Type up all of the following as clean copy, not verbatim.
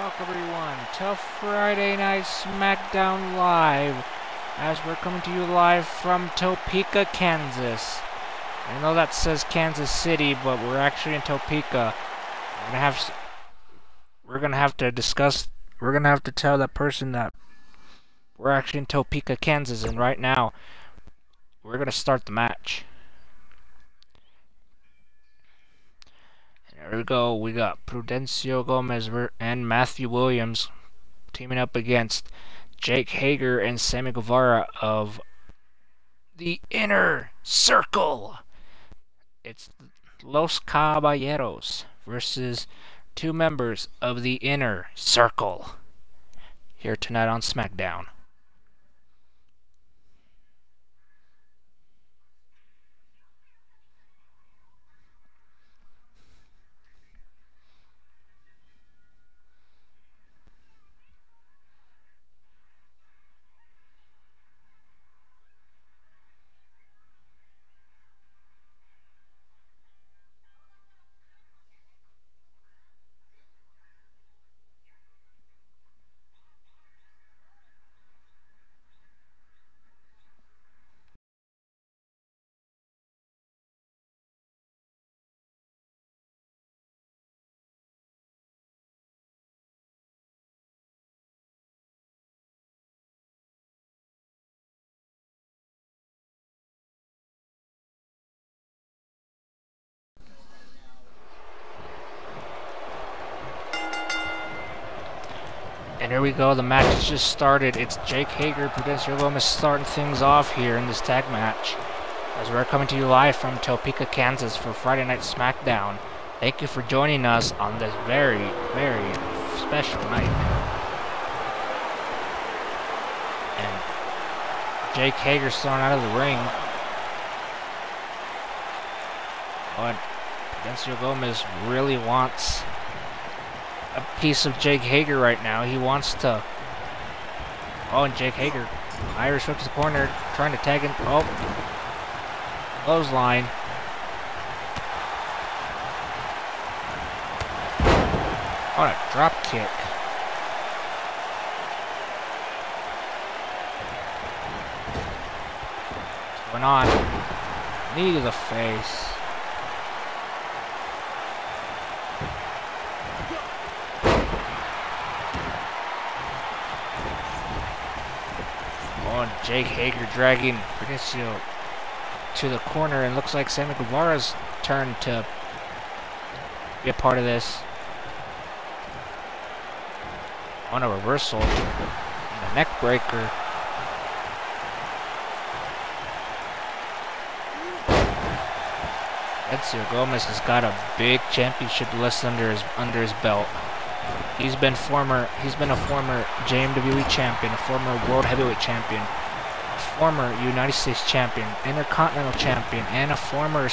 Welcome everyone to Friday Night SmackDown Live, as we're coming to you live from Topeka, Kansas. I know that says Kansas City, but we're actually in Topeka. We're gonna have to tell that person that we're actually in Topeka, Kansas, and right now we're gonna start the match. There we go. We got Prudencio Gomez and Matthew Williams teaming up against Jake Hager and Sammy Guevara of the Inner Circle. It's Los Caballeros versus two members of the Inner Circle here tonight on SmackDown. And here we go, the match has just started. It's Jake Hager, Prudencio Gomez starting things off here in this tag match, as we're coming to you live from Topeka, Kansas for Friday Night SmackDown. Thank you for joining us on this very, very special night. And Jake Hager's thrown out of the ring. But Prudencio Gomez really wants a piece of Jake Hager right now. He wants to... Oh, and Jake Hager, Irish hook to the corner, trying to tag him. Oh, clothesline. What a drop kick. What's going on? Knee to the face. Jake Hager dragging Prudencio to the corner, and looks like Sammy Guevara's turn to be a part of this. On a reversal and a neck breaker. Prudencio Gomez has got a big championship list under his belt. He's been a former JMWE champion, a former World Heavyweight champion, a former United States champion, Intercontinental champion, and a former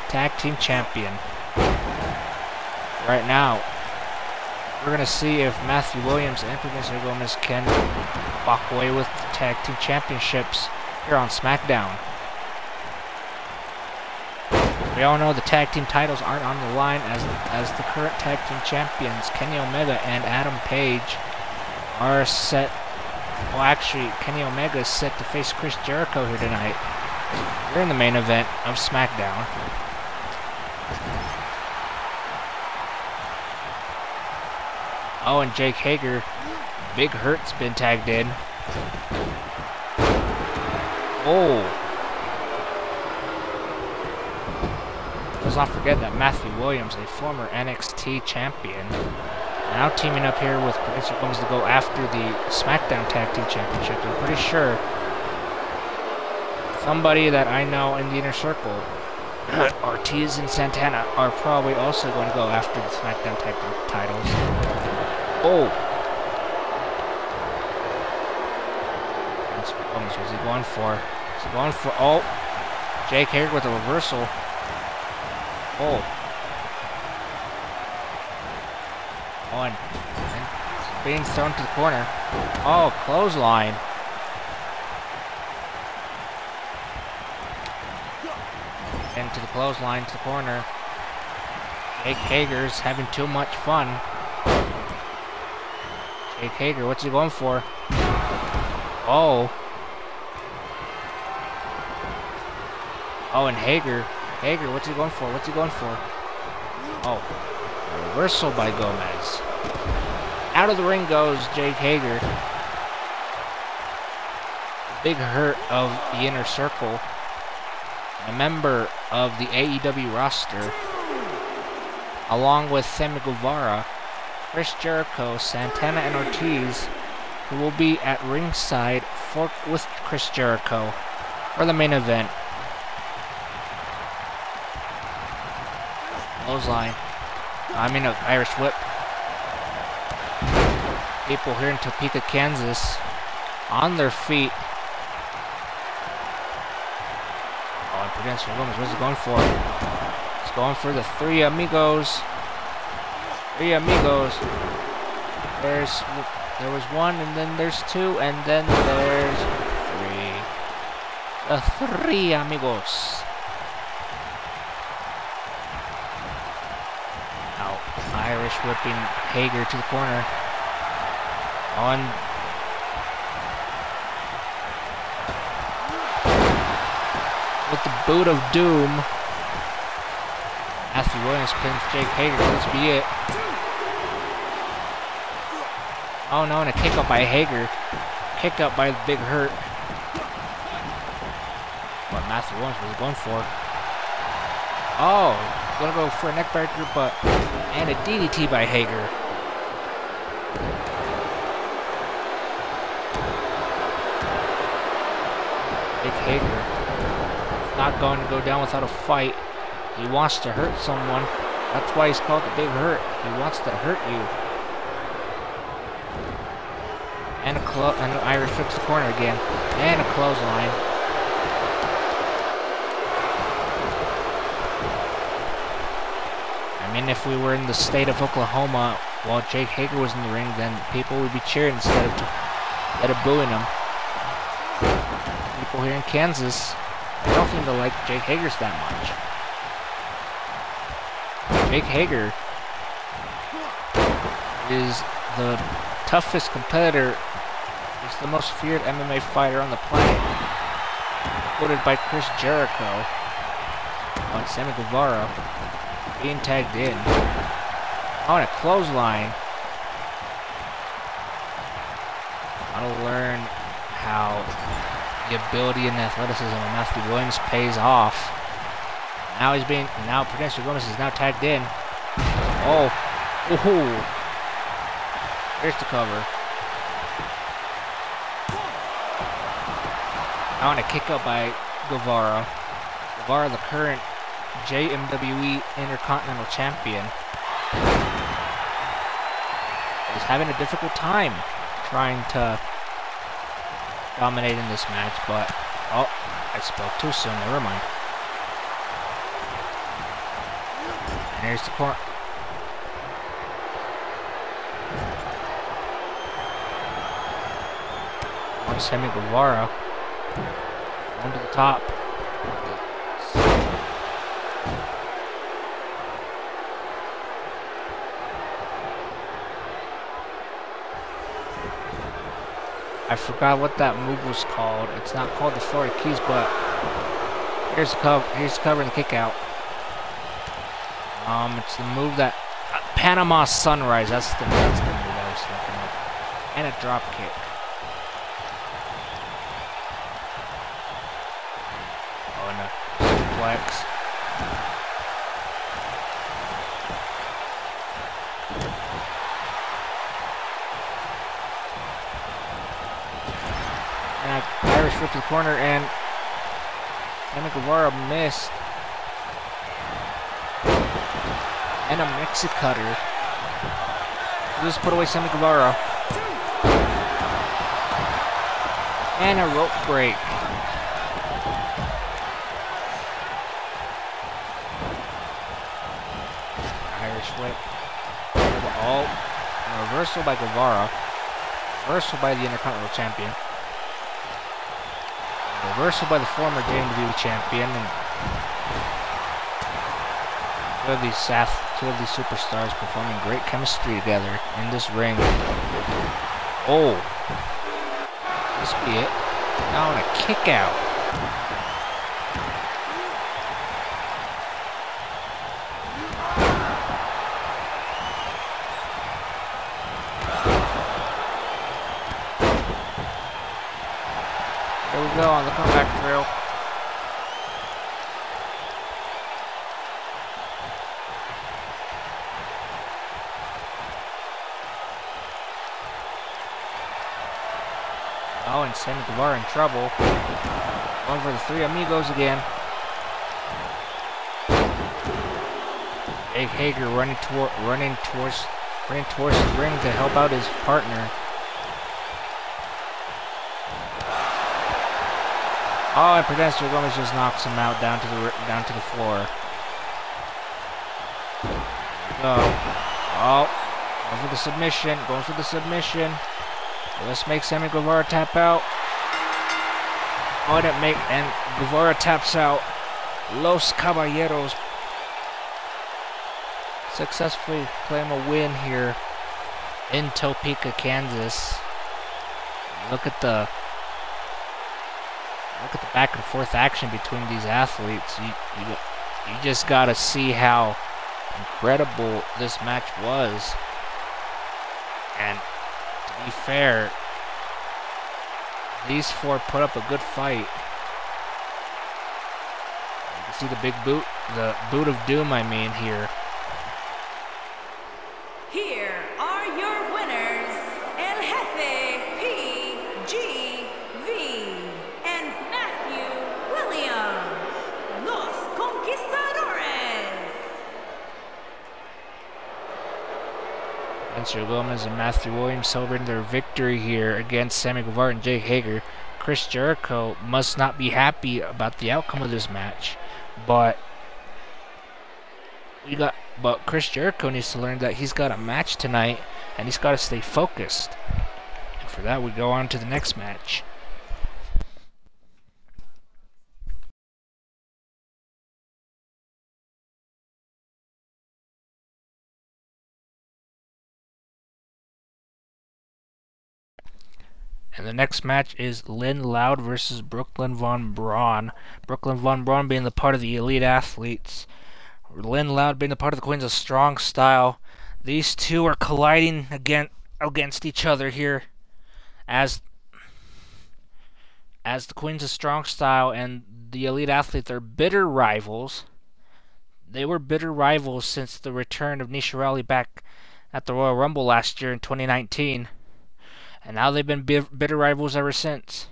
tag team champion. Right now, we're gonna see if Matthew Williams and Prudencio Gomez can walk away with the tag team championships here on SmackDown. We all know the tag team titles aren't on the line, as the current tag team champions, Kenny Omega and Adam Page, are set. Well, actually, Kenny Omega is set to face Chris Jericho here tonight. We're in the main event of SmackDown. Oh, and Jake Hager, Big Hurt's been tagged in. Oh. Let's not forget that Matthew Williams, a former NXT champion, now teaming up here with Prudencio Gomez to go after the SmackDown Tag Team Championship. I'm pretty sure somebody that I know in the Inner Circle, Ortiz and Santana, are probably also going to go after the SmackDown Tag Team titles. Oh! Prudencio Gomez, what's he going for? Is he going for... Oh! Jake Hager with a reversal. Oh. One. And being thrown to the corner. Oh, clothesline. Into the clothesline to the corner. Jake Hager's having too much fun. Jake Hager, what's he going for? Oh. Oh, and Hager. Hager, what's he going for? What's he going for? Oh. A reversal by Gomez. Out of the ring goes Jake Hager. Big hurt of the Inner Circle. A member of the AEW roster. Along with Sammy Guevara, Chris Jericho, Santana, and Ortiz, who will be at ringside with Chris Jericho for the main event. Clothesline. Irish whip. People here in Topeka, Kansas, on their feet. Oh, and Prudential Gomez, what's he going for? He's going for the Three Amigos. Three Amigos. There was one, and then there's two, and then there's three. The Three Amigos. Now, Irish whipping Hager to the corner. On. With the boot of doom. Matthew Williams pins Jake Hager. This be it. Oh no, and a kick up by Hager. Kick up by the Big Hurt. What Matthew Williams was going for. Oh, gonna go for a neckbreaker, but. And a DDT by Hager. Jake Hager not going to go down without a fight. He wants to hurt someone. That's why he's called the Big Hurt. He wants to hurt you. And an Irish flips the corner again. And a clothesline. I mean, if we were in the state of Oklahoma while Jake Hager was in the ring, then people would be cheering instead of booing him. People here in Kansas, I don't seem to like Jake Hager's that much. Jake Hager is the toughest competitor. He's the most feared MMA fighter on the planet. Quoted by Chris Jericho on Sammy Guevara being tagged in. On a clothesline. I want to learn how the ability and athleticism of Matthew Williams pays off. Now Prudential Gomez is now tagged in. Oh. Ooh. Here's the cover. I want a kick up by Guevara. Guevara, the current JMWE Intercontinental Champion, is having a difficult time trying to dominate in this match, but oh, I spoke too soon, never mind. And here's the corner. On Sammy Guevara. Going to the top. I forgot what that move was called. It's not called the Florida Keys, but here's the cover. Here's the cover and the kick out. It's the move that Panama Sunrise. That's the move I was thinking of. And a drop kick. Oh, and a suplex. And Irish whip to the corner, and Sammy Guevara missed. And a Mexicutter. Just put away Sammy Guevara. And a rope break. Irish whip. Oh, a reversal by Guevara. Reversal by the Intercontinental Champion. Reversal by the former JMWE champion. And two of these superstars performing great chemistry together in this ring. Oh. This be it. Now on a kick out. There we go on the comeback drill. Oh, and Sammy Guevara in trouble. Going for the Three Amigos again. Jake Hager running towards the ring to help out his partner. Oh, and Prudencio Gomez just knocks him out down to the floor. Go. Oh, going for the submission. Let's make Sammy Guevara tap out. Oh, and Guevara taps out. Los Caballeros successfully claim a win here in Topeka, Kansas. Look at the back and forth action between these athletes. You just gotta see how incredible this match was. And to be fair, these four put up a good fight. You can see the boot of doom, I mean, here. Here are your winners, El Jefe PGV and Matthew Williams, Los Conquistadores. Prudencio Gomez and Matthew Williams celebrating their victory here against Sammy Guevara and Jake Hager. Chris Jericho must not be happy about the outcome of this match, but Chris Jericho needs to learn that he's got a match tonight and he's got to stay focused. And for that, we go on to the next match. And the next match is Lynn Loud versus Brooklyn Von Braun. Brooklyn Von Braun being the part of the elite athletes. Lynn Loud being the part of the Queens of Strong Style. These two are colliding against each other here as the Queens of Strong Style and the elite athletes are bitter rivals. They were bitter rivals since the return of Nisha Raleigh back at the Royal Rumble last year in 2019. And now they've been bitter rivals ever since.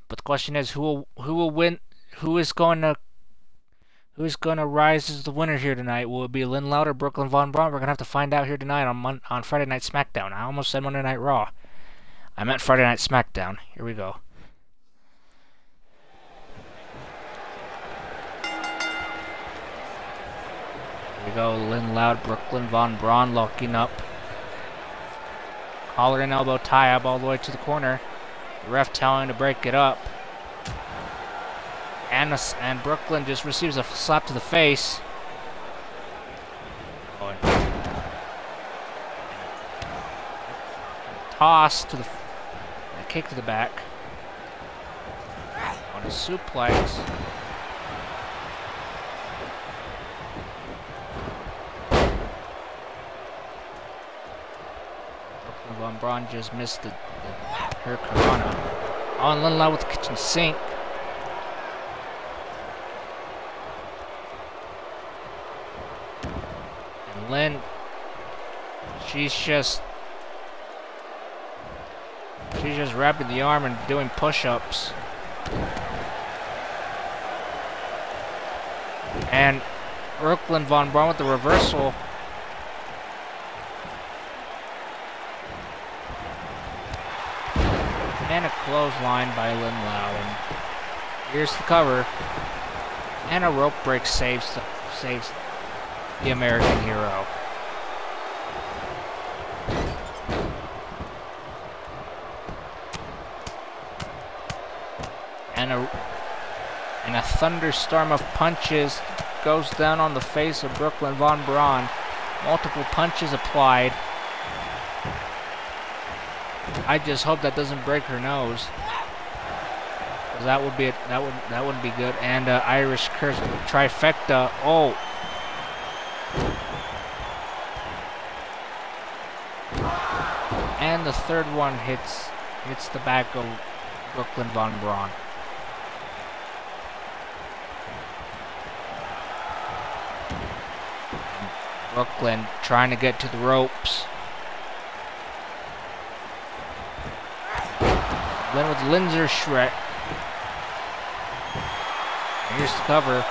But the question is, who will win? Who is going to rise as the winner here tonight? Will it be Lynn Loud or Brooklyn Von Braun? We're gonna have to find out here tonight on Friday Night SmackDown. I almost said Monday Night Raw. I meant Friday Night SmackDown. Here we go. Here we go. Lynn Loud, Brooklyn Von Braun locking up. Collar and elbow tie up all the way to the corner. The ref telling to break it up. And Brooklyn just receives a slap to the face. Oh, and a toss to the... and a kick to the back. On a suplex. Von Braun just missed her Corona. On Lynn Loud with the kitchen sink. And Lynn, she's just wrapping the arm and doing push-ups. And Brooklyn Von Braun with the reversal. And a clothesline by Lynn Loud. And here's the cover. And a rope break saves the American hero. And a thunderstorm of punches goes down on the face of Brooklyn Von Braun. Multiple punches applied. I just hope that doesn't break her nose. That would be that wouldn't be good. And Irish curse trifecta. Oh. And the third one hits the back of Brooklyn Von Braun. Brooklyn trying to get to the ropes. Then with Linzer Shrek. Here's the cover.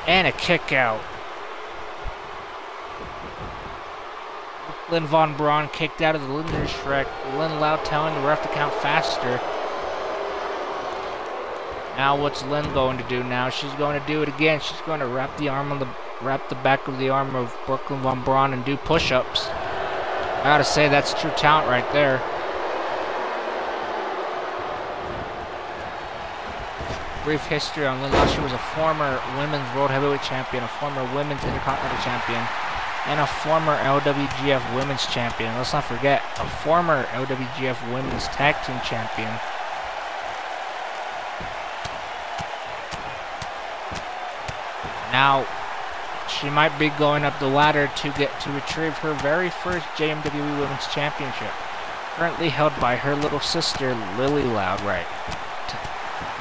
And a kick out. Lynn Von Braun kicked out of the Linzer Shrek. Lynn Loud telling the ref to count faster. Now what's Lynn going to do now? She's going to do it again. She's going to wrap the back of the arm of Brooklyn Von Braun and do push-ups. I gotta say, that's true talent right there. Brief history on Lynn Loud. She was a former women's world heavyweight champion, a former women's intercontinental champion, and a former LWGF women's champion. Let's not forget, a former LWGF women's tag team champion. Now, she might be going up the ladder to retrieve her very first JMWE Women's Championship, currently held by her little sister Lily Loud right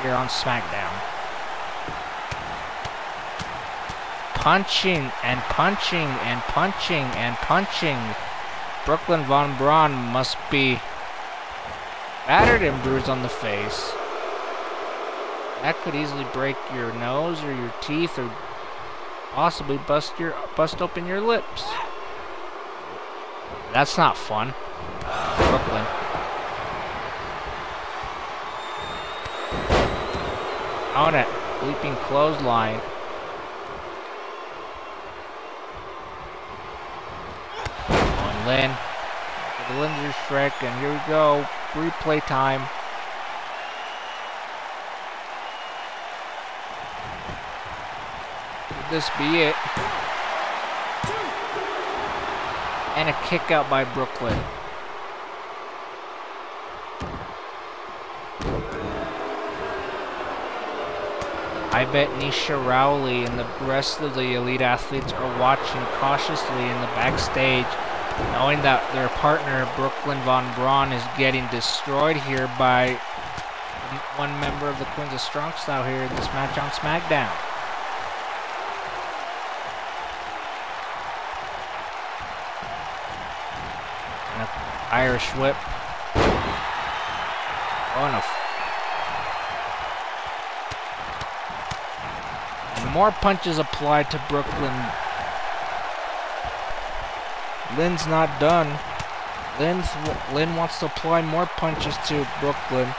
here on SmackDown. Punching and punching and punching and punching. Brooklyn Von Braun must be battered and bruised on the face. That could easily break your nose or your teeth or possibly bust open your lips. That's not fun. Brooklyn. On it. Leaping clothesline. On Lynn. The Linzer Shrek, and here we go. Replay time. Could this be it? And a kick out by Brooklyn. I bet Nisha Rowley and the rest of the elite athletes are watching cautiously in the backstage, knowing that their partner Brooklyn Von Braun is getting destroyed here by one member of the Queens of Strong Style here in this match on SmackDown. And an Irish whip. Oh no. And more punches applied to Brooklyn. Lynn's not done. Lynn wants to apply more punches to Brooklyn.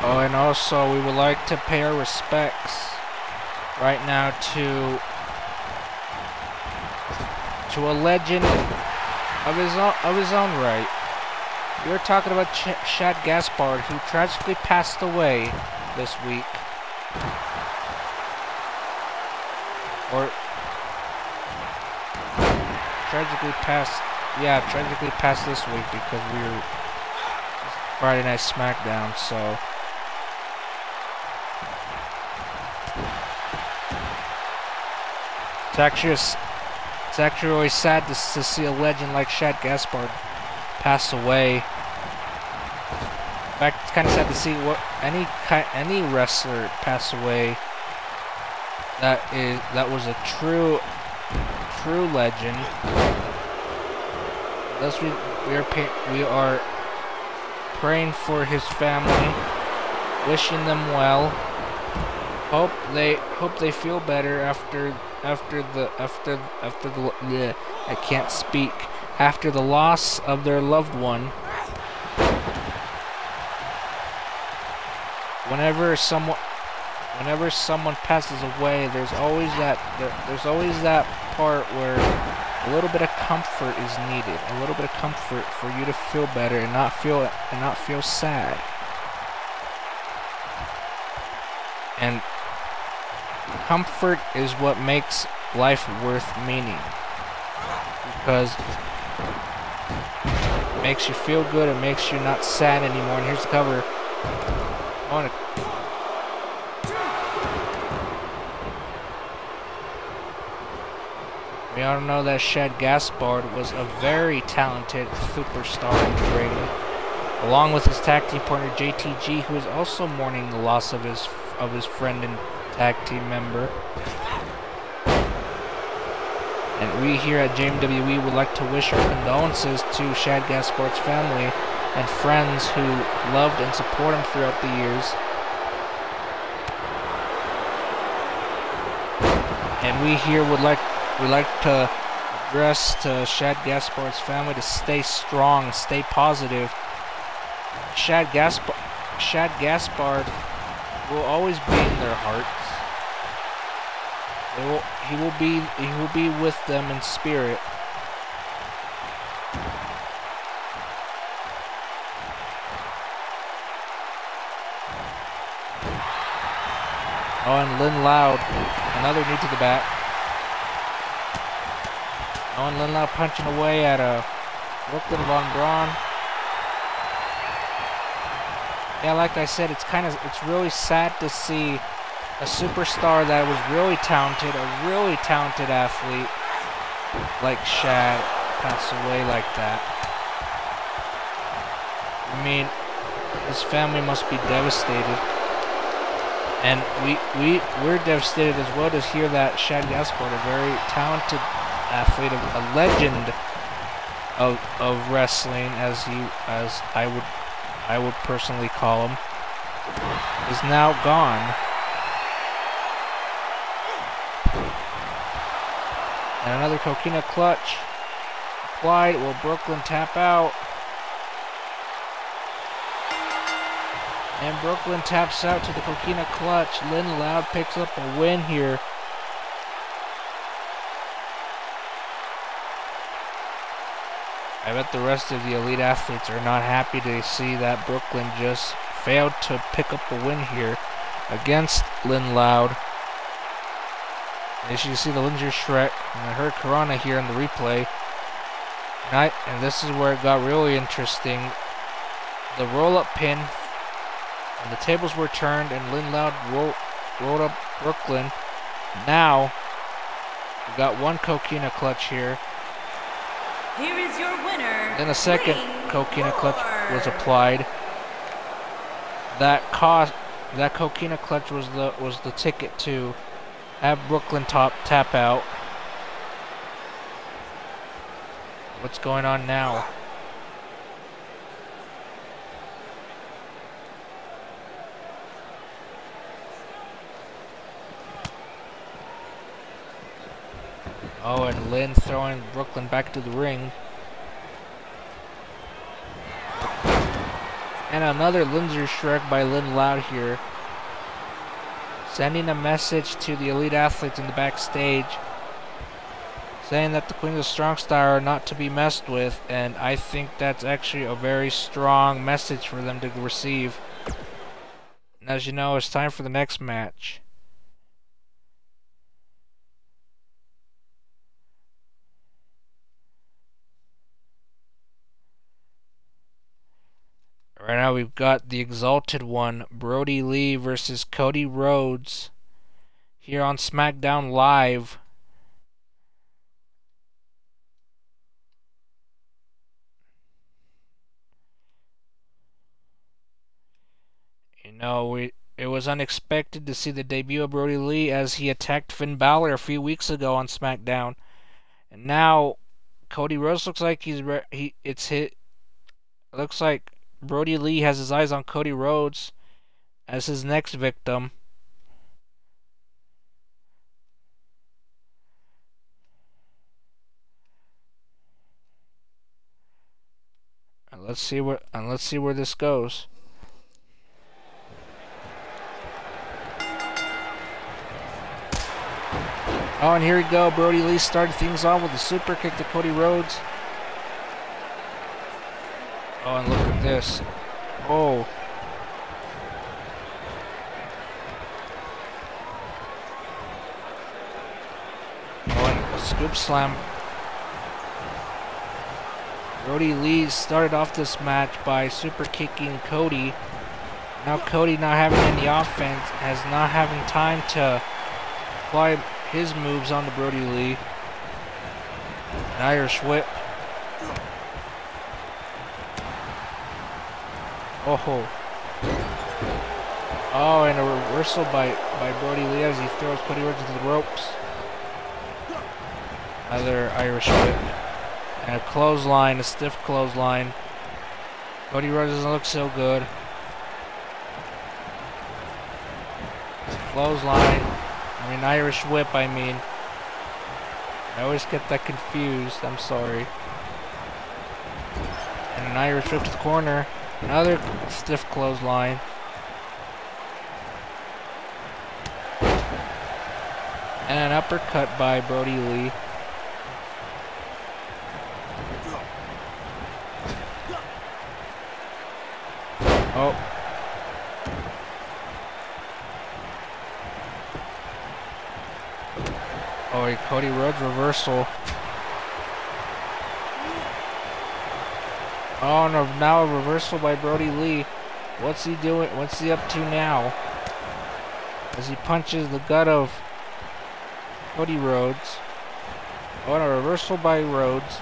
Oh, and also we would like to pay our respects right now to a legend of his own right. We're talking about Shad Gaspard, who tragically passed away this week. Or tragically passed this week because we were Friday Night SmackDown, so it's actually really sad to see a legend like Shad Gaspard pass away. In fact, it's kind of sad to see any wrestler pass away that was a true legend. Thus, we are praying for his family, wishing them well. Hope they feel better after the I can't speak. After the loss of their loved one. Whenever someone passes away, there's always that part where a little bit of comfort is needed. A little bit of comfort for you to feel better and not feel sad. And comfort is what makes life worth meaning, because it makes you feel good, it makes you not sad anymore. And here's the cover. We all know that Shad Gaspard was a very talented superstar in the ring, along with his tag team partner JTG, who is also mourning the loss of his friend and tag team member. And we here at JMWE would like to wish our condolences to Shad Gaspard's family and friends who loved and supported him throughout the years. And we here would like to address to Shad Gaspard's family to stay strong, stay positive. Shad Gaspard will always be in their hearts. He will be with them in spirit. Oh, and Lynn Loud, another knee to the back. Oh, and Lynn Loud punching away at Brooklyn Von Braun. Yeah, like I said, it's really sad to see a superstar that was really talented, a really talented athlete like Shad pass away like that. I mean, his family must be devastated. And we're devastated as well to hear that Shad Gaspard, a very talented athlete, a legend of wrestling, as I would personally call him, is now gone. And another coquina clutch applied. Will Brooklyn tap out? And Brooklyn taps out to the coquina clutch. Lynn Loud picks up a win here. I bet the rest of the elite athletes are not happy to see that Brooklyn just failed to pick up a win here against Lynn Loud. As you see the Lindsay Shrek and her Karana here in the replay. And this is where it got really interesting. The roll-up pin, and the tables were turned, and Lynn Loud rolled up Brooklyn. Now, we got one coquina clutch here. Here is your winner. Then a second coquina clutch was applied. That coquina clutch was the ticket to have Brooklyn tap out. What's going on now? Oh, and Lynn throwing Brooklyn back to the ring. And another Lindsay Shrek by Lynn Loud here, sending a message to the elite athletes in the backstage, saying that the Queens of Strong Style are not to be messed with, and I think that's actually a very strong message for them to receive. And as you know, it's time for the next match. Right now we've got the Exalted One, Brody Lee versus Cody Rhodes, here on SmackDown Live. You know, it was unexpected to see the debut of Brody Lee as he attacked Finn Balor a few weeks ago on SmackDown, and now Cody Rhodes looks like looks like Brody Lee has his eyes on Cody Rhodes as his next victim. And let's see where this goes. Oh, and here we go. Brody Lee started things off with a super kick to Cody Rhodes. Oh, and look at this. Oh. Oh, and a scoop slam. Brody Lee started off this match by super kicking Cody. Now Cody not having any offense, has not having time to apply his moves onto Brody Lee. An Irish whip. Oh. Oh, and a reversal by Brody Lee as he throws Cody Rhodes into the ropes. Another Irish whip. And a clothesline, a stiff clothesline. Cody Rhodes doesn't look so good. Clothesline. Irish whip, I mean. I always get that confused. I'm sorry. And an Irish whip to the corner. Another stiff clothesline. And an uppercut by Brody Lee. Oh. Oh, Cody Rhodes reversal. Oh no, now a reversal by Brody Lee. What's he doing? What's he up to now? As he punches the gut of Cody Rhodes. Oh, and a reversal by Rhodes.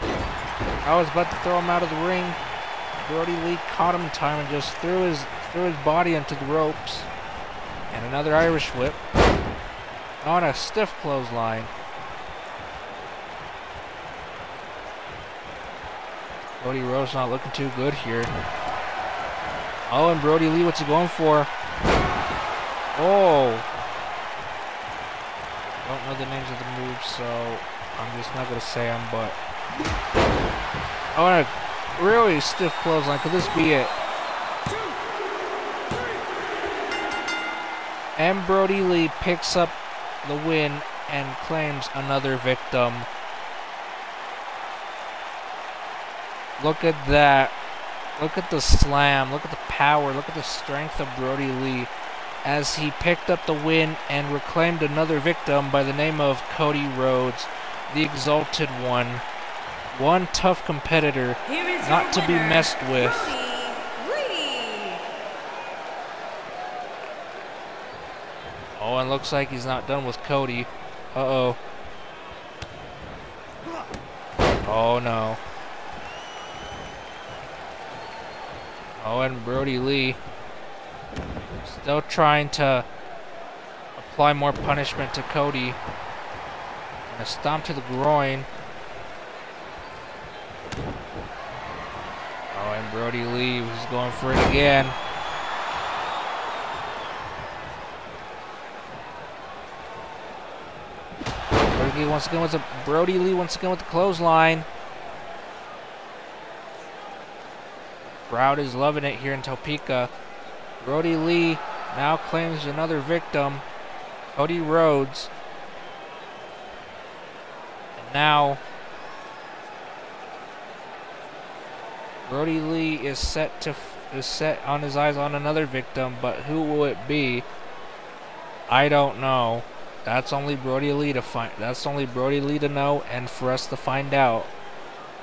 I was about to throw him out of the ring. Brody Lee caught him in time and just threw his body into the ropes. And another Irish whip. On a stiff clothesline. Cody Rhodes not looking too good here. Oh, and Brody Lee, what's he going for? Oh. Don't know the names of the moves, so I'm just not going to say them, but... Oh, and a really stiff clothesline. Could this be it? And Brody Lee picks up the win and claims another victim. Look at that. Look at the slam. Look at the power. Look at the strength of Brody Lee as he picked up the win and reclaimed another victim by the name of Cody Rhodes, the Exalted One. One tough competitor, not to be messed with. Oh, and looks like he's not done with Cody. Uh-oh. Oh, no. Oh, and Brody Lee still trying to apply more punishment to Cody. And a stomp to the groin. Oh, and Brody Lee was going for it again. Brody Lee once again with the clothesline. Crowd is loving it here in Topeka. Brody Lee now claims another victim, Cody Rhodes. And now Brody Lee is set on his eyes on another victim, but who will it be? I don't know. That's only Brody Lee to find. That's only Brody Lee to know, and for us to find out.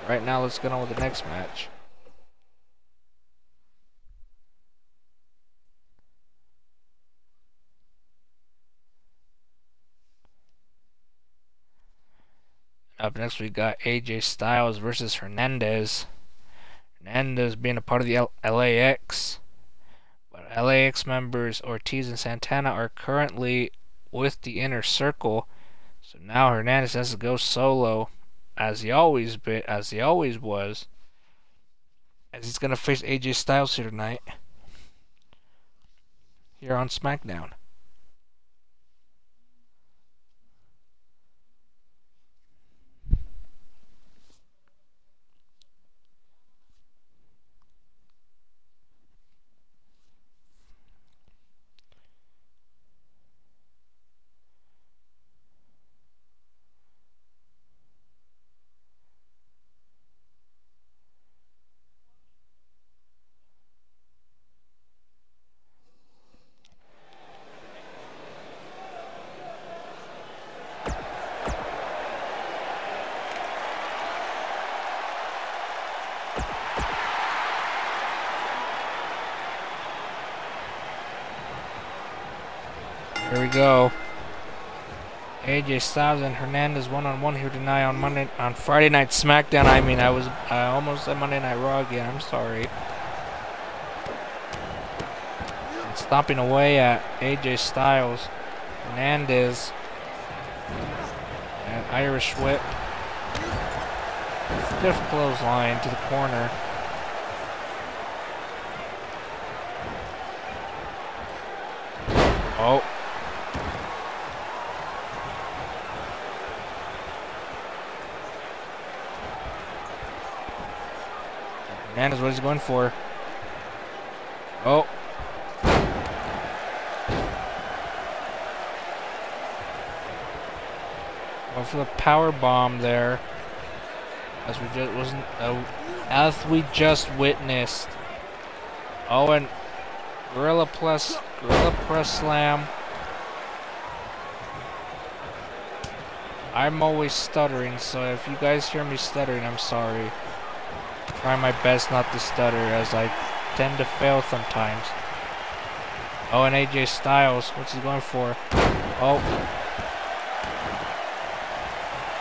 Right now, let's get on with the next match. Up next, we got AJ Styles versus Hernandez. Hernandez being a part of the LAX, but LAX members Ortiz and Santana are currently with the Inner Circle, so now Hernandez has to go solo, as he always was, as he's gonna face AJ Styles here tonight, here on SmackDown. Here we go. AJ Styles and Hernandez one-on-one here tonight on Friday Night SmackDown. I mean, I almost said Monday Night Raw again. I'm sorry. And stomping away at AJ Styles, Hernandez, and Irish Whip. Stiff clothesline to the corner. Oh. Hernandez, what he's going for. Oh. Going for the power bomb there. As we just witnessed. Oh, and Gorilla Press Slam. I'm always stuttering, so if you guys hear me stuttering, I'm sorry. Try my best not to stutter, as I tend to fail sometimes. Oh, and AJ Styles, what's he going for? Oh.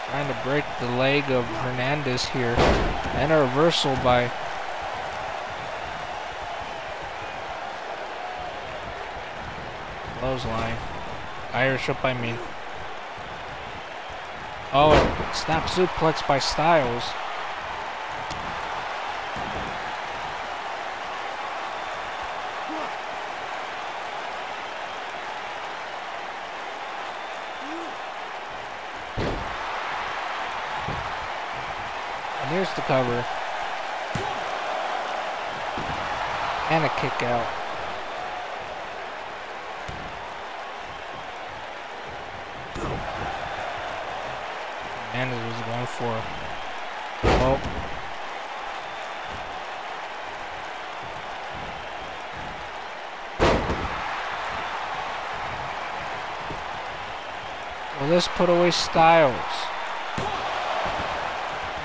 Trying to break the leg of Hernandez here. And a reversal by... clothesline. Irish Whip, I mean. Oh, and snap suplex by Styles. And here's the cover. And a kick out. Hernandez was going for. Oh. Will this put away Styles?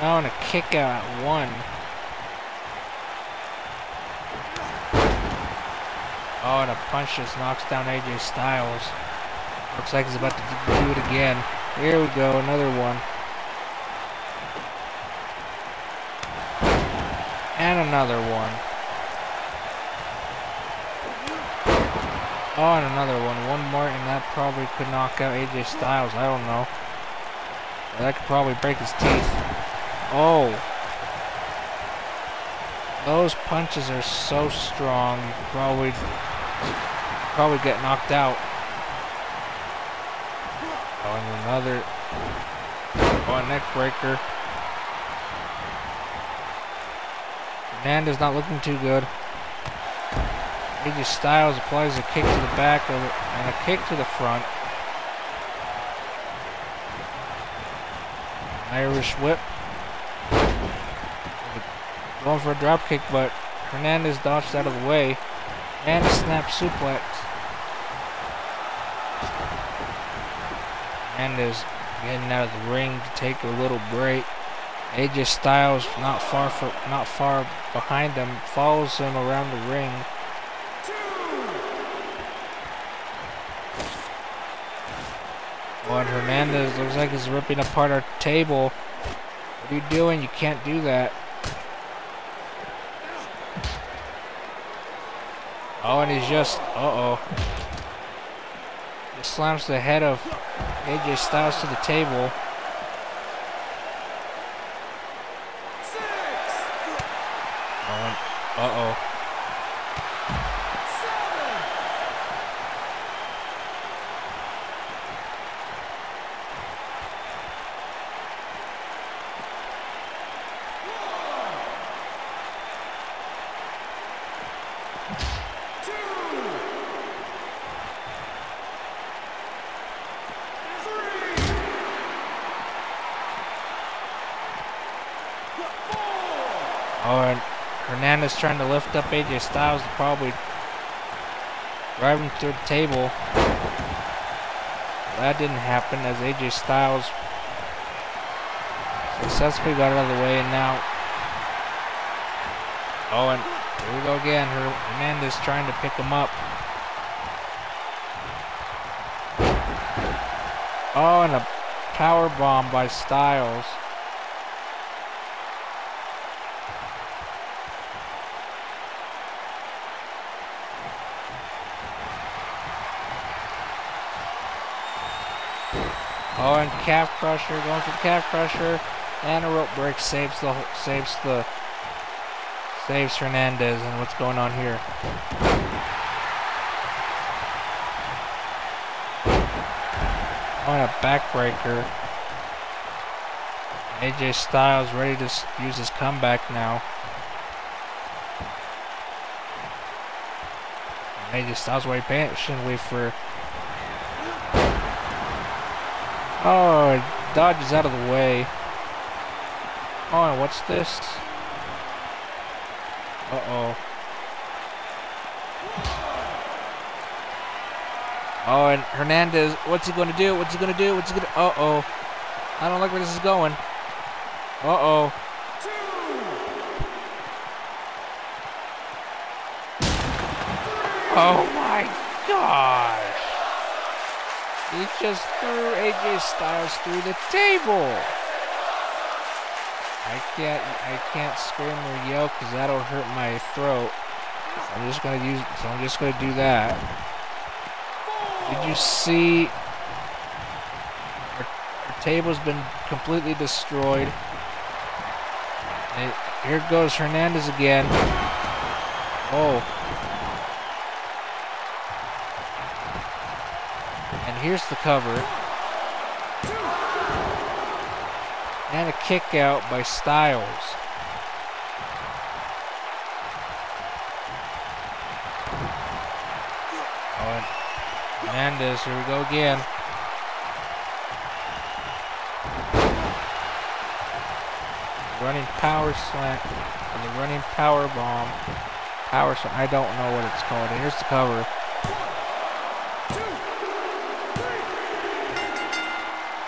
Oh, and a kick out at one. Oh, and a punch just knocks down AJ Styles. Looks like he's about to do it again. Here we go, another one. And another one. Oh, and another one. One more, and that probably could knock out AJ Styles. I don't know. That could probably break his teeth. Oh. Those punches are so strong. You probably get knocked out. Oh, and another. Oh, a neck breaker. Hernandez not looking too good. AJ Styles applies a kick to the back and a kick to the front. Irish Whip. Going for a drop kick, but Hernandez dodged out of the way. And a snap suplex. Hernandez getting out of the ring to take a little break. AJ Styles not far behind him, follows him around the ring. But Hernandez looks like he's ripping apart our table. What are you doing? You can't do that. Oh, and he's just, He slams the head of AJ Styles to the table. Uh-oh. Oh, and Hernandez trying to lift up AJ Styles to probably drive him through the table. That didn't happen as AJ Styles successfully got out of the way, and now... Oh, and here we go again. Hernandez trying to pick him up. Oh, and a power bomb by Styles. Oh, and calf crusher, going for the calf crusher, and a rope break saves Hernandez. And what's going on here? Oh, and a backbreaker. AJ Styles ready to use his comeback now. AJ Styles waiting patiently for. Oh, it dodges out of the way. Oh, and what's this? Uh-oh. Oh, and Hernandez, what's he going to do? What's he going to do? What's he going to... Uh-oh. I don't like where this is going. Uh-oh. Oh, my gosh. He just threw AJ Styles through the table. I can't scream or yell because that'll hurt my throat. So I'm just gonna do that. Did you see? Our table's been completely destroyed. And here goes Hernandez again. Oh. And here's the cover. And a kick out by Styles. Oh, and Hernandez, here we go again. Running power slam, the running power bomb. Power slam, I don't know what it's called. And here's the cover.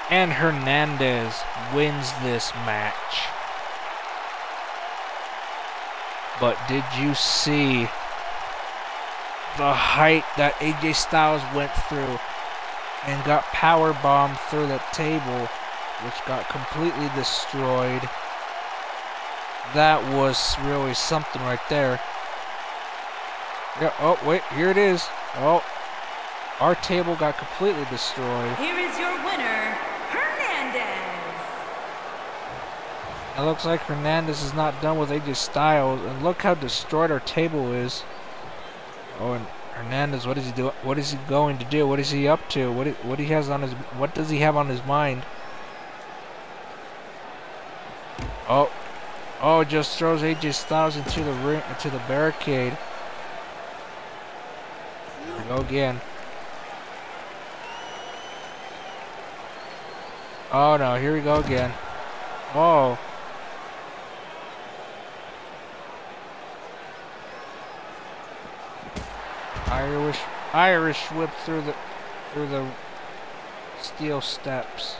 And Hernandez wins this match. But did you see the height that AJ Styles went through and got power bombed through the table, which got completely destroyed? That was really something right there. Yeah, oh wait, here it is. Oh, our table got completely destroyed. Here is your winner, Hernandez. It looks like Hernandez is not done with AJ Styles, and look how destroyed our table is. Oh, and Hernandez, what is he doing? What is he going to do? What is he up to? What does he have on his mind? Oh, just throws AJ Styles into the ring, into the barricade. Here we go again. Oh no, here we go again. Oh. Irish whip through the steel steps.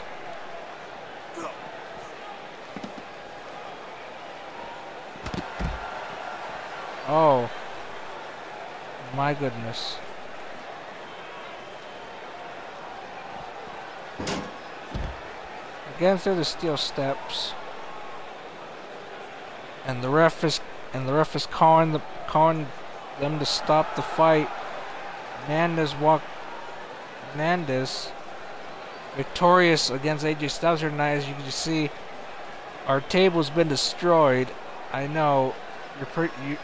Oh. My goodness. Again through the steel steps. And the ref is calling them to stop the fight. Hernandez victorious against AJ Styles here tonight. As you can see, our table's been destroyed. I know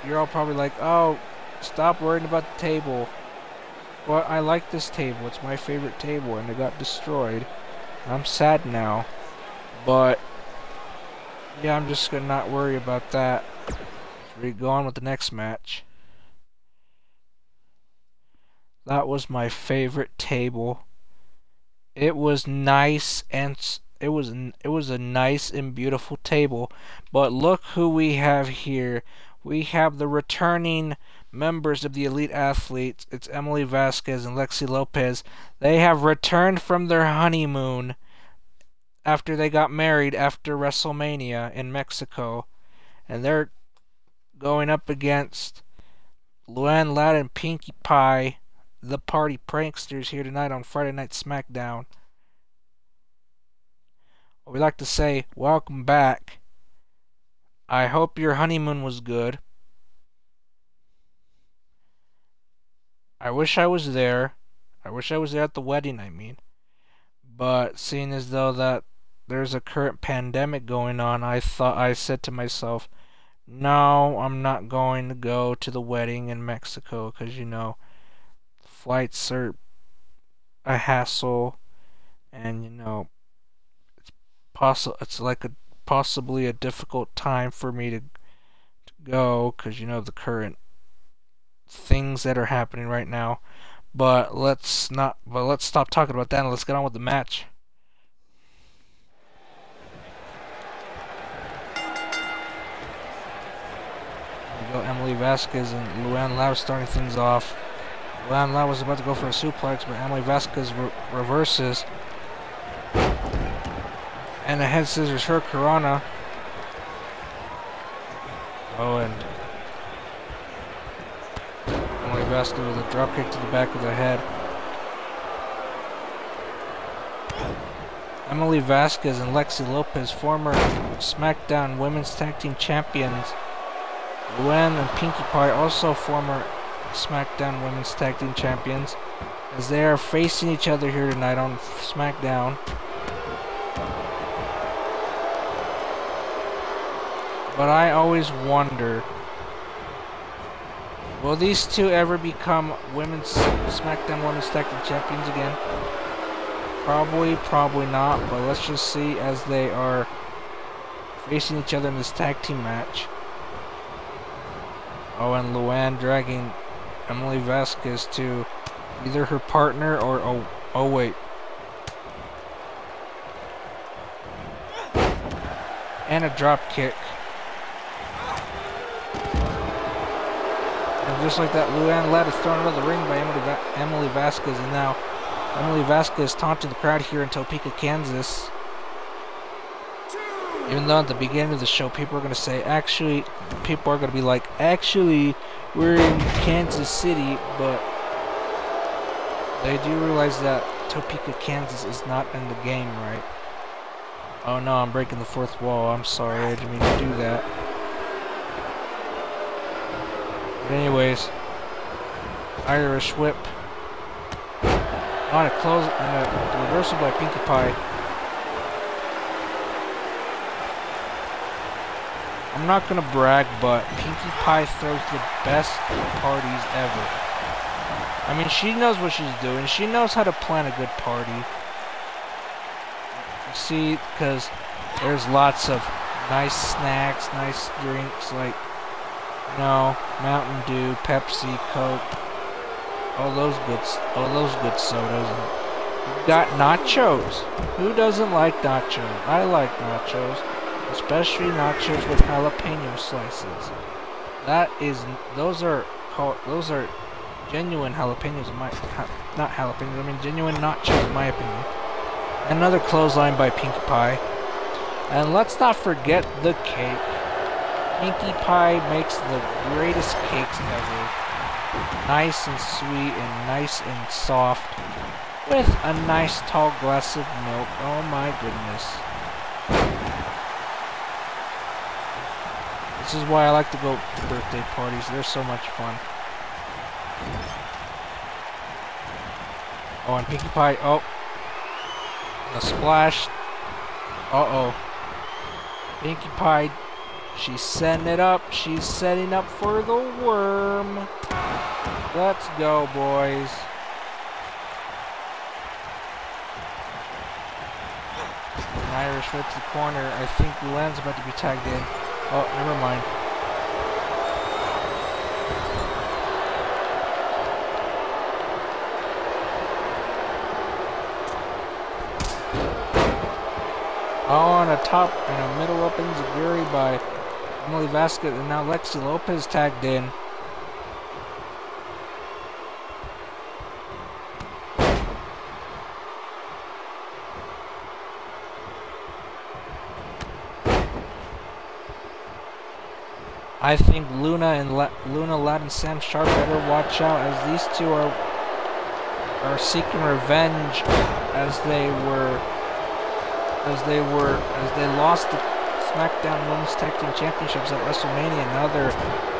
you're all probably like, oh, stop worrying about the table. Well, I like this table. It's my favorite table, and it got destroyed. I'm sad now, but yeah, I'm just gonna not worry about that. We go on with the next match. That was my favorite table. It was nice, and it was a nice and beautiful table. But look who we have here. We have the returning members of the Elite Athletes. It's Emily Vasquez and Lexi Lopez. They have returned from their honeymoon after they got married after WrestleMania in Mexico, and they're going up against Luann Ladd and Pinkie Pie, the Party Pranksters, here tonight on Friday Night SmackDown. we like to say, welcome back. I hope your honeymoon was good. I wish I was there. I wish I was there at the wedding, I mean. But seeing as though that there's a current pandemic going on, I said to myself, no, I'm not going to go to the wedding in Mexico because, you know, flights are a hassle, and, you know, it's like possibly a difficult time for me to go because, you know, the current things that are happening right now. But let's stop talking about that and let's get on with the match. Here we go, Emily Vasquez and Luann Lau starting things off. Luann Lau was about to go for a suplex, but Emily Vasquez reverses. And a head scissors her Corona. Oh, and Emily Vasquez with a drop kick to the back of the head. Emily Vasquez and Lexi Lopez, former SmackDown Women's Tag Team Champions. Luann and Pinkie Pie, also former SmackDown Women's Tag Team Champions, as they are facing each other here tonight on SmackDown. But I always wonder, will these two ever become SmackDown Women's Tag Team Champions again? Probably not, but let's just see as they are facing each other in this tag team match. Oh, and Luann dragging Emily Vasquez to either her partner or oh wait. And a drop kick. And just like that, Luann Ladd is thrown out of the ring by Emily Vasquez, and now Emily Vasquez taunting the crowd here in Topeka, Kansas. Even though at the beginning of the show, people are going to say, people are going to be like, actually, we're in Kansas City, but they do realize that Topeka, Kansas is not in the game, right? Oh no, I'm breaking the fourth wall. I'm sorry, I didn't mean to do that. But anyways, Irish whip. On a close, and a reversal by Pinkie Pie. I'm not gonna brag, but Pinkie Pie throws the best parties ever. I mean, she knows what she's doing. She knows how to plan a good party. You see, because there's lots of nice snacks, nice drinks, like, you know, Mountain Dew, Pepsi, Coke. All those good sodas. We've got nachos. Who doesn't like nachos? I like nachos, especially nachos with jalapeno slices. Those are genuine jalapenos in my not jalapenos. I mean genuine nachos in my opinion. Another clothesline by Pinkie Pie, and let's not forget the cake. Pinkie Pie makes the greatest cakes ever. Nice and sweet and nice and soft, with a nice tall glass of milk. Oh my goodness. This is why I like to go to birthday parties. They're so much fun. Oh, and Pinkie Pie, oh, a splash. Uh-oh. Pinkie Pie, she's setting it up. She's setting up for the worm. Let's go, boys. An Irish whip to the corner. I think Luann's about to be tagged in. Oh, never mind. Oh, and a top and a middle up enziguri by Emily Vasquez, and now Lexi Lopez tagged in. I think Luna, Ladd, and Sam Sharp better watch out, as these two are seeking revenge, as as they lost the SmackDown Women's Tag Team Championships at WrestleMania. Now they're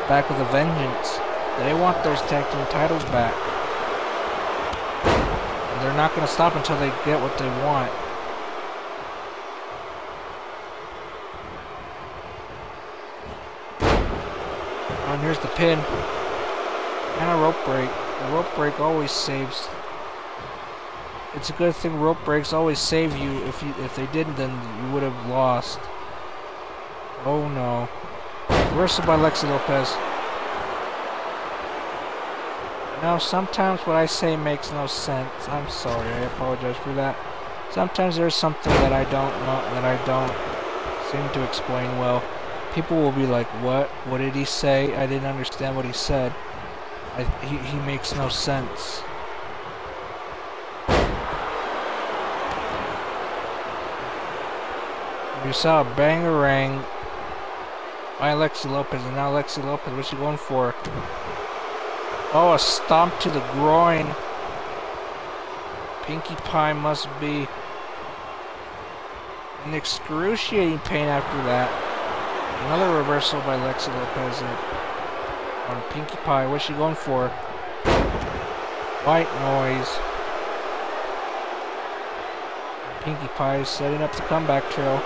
back with a vengeance. They want those tag team titles back. And they're not going to stop until they get what they want. Oh, and here's the pin. And a rope break. The rope break always saves. It's a good thing rope breaks always save you. If they didn't, then you would have lost. Oh no. Reversal by Lexi Lopez. Now, sometimes what I say makes no sense. I'm sorry, I apologize for that. Sometimes there's something that I don't know, that I don't seem to explain well. People will be like, what? What did he say? I didn't understand what he said. He makes no sense. You saw a bangarang by Lexi Lopez, and now Lexi Lopez, what's she going for? Oh, a stomp to the groin. Pinkie Pie must be in excruciating pain after that. Another reversal by Lexi Lopez on Pinkie Pie. What's she going for? White noise. Pinkie Pie is setting up the comeback trail.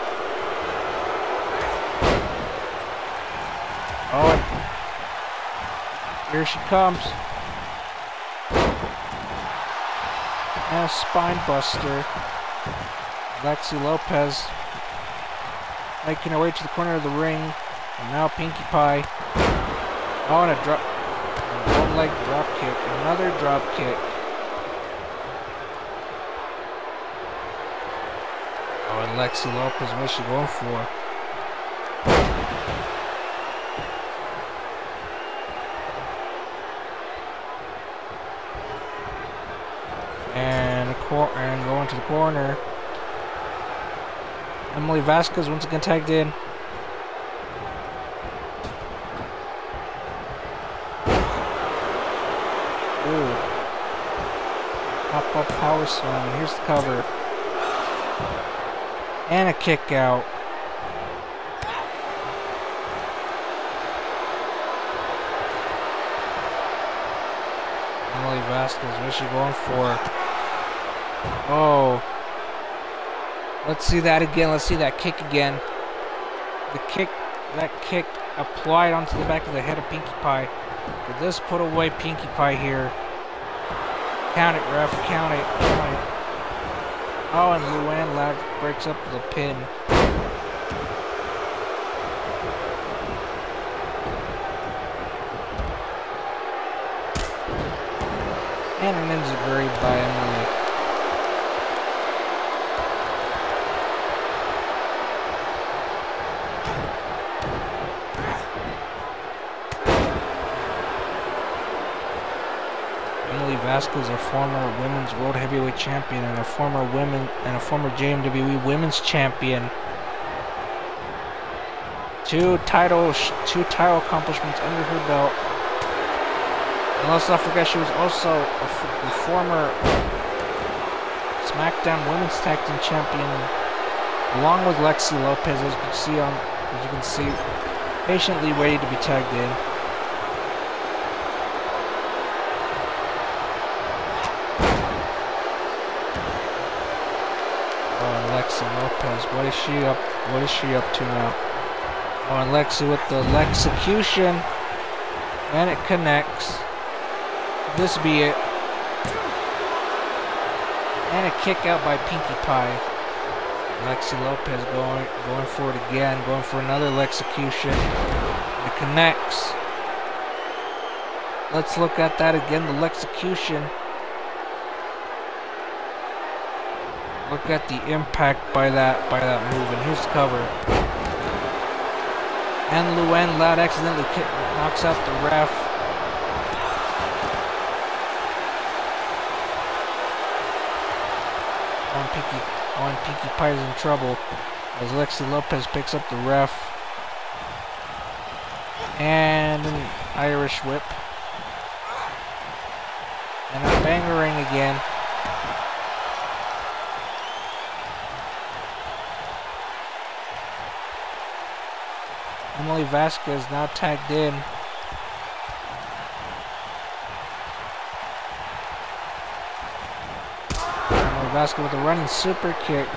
Oh, here she comes. And a spine buster. Lexi Lopez making her way to the corner of the ring. And now Pinkie Pie. Oh, and a one leg drop kick. Another drop kick. Oh, and Lexi Lopez, what's she going for? And going to the corner. Emily Vasquez once again tagged in. Ooh. Pop-up power slam. And here's the cover. And a kick out. Emily Vasquez, what's she going for? Oh. Let's see that again. Let's see that kick again. That kick applied onto the back of the head of Pinkie Pie. But this put away Pinkie Pie here. Count it, ref. Count it. Count it. Oh, and Luann Loud breaks up the pin. And an enziguri by Emily. Vasquez, a former women's world heavyweight champion and a former JMWE women's champion. Two title accomplishments under her belt. And let's not forget she was also a former SmackDown Women's Tag Team Champion, along with Lexi Lopez, as you can see, patiently waiting to be tagged in. Lexi Lopez, what is she up to now? Oh, and Lexi with the Lexecution. And it connects. This be it. And a kick out by Pinkie Pie. Lexi Lopez going for it again, going for another Lexecution. It connects. Let's look at that again, the Lexecution. Look at the impact by that move, and here's the cover. And Luann Loud accidentally knocks out the ref. Pinkie Pie is in trouble as Lexi Lopez picks up the ref. And an Irish whip. And a bangarang again. Emily Vasquez now tagged in. Emily Vasquez with a running super kick.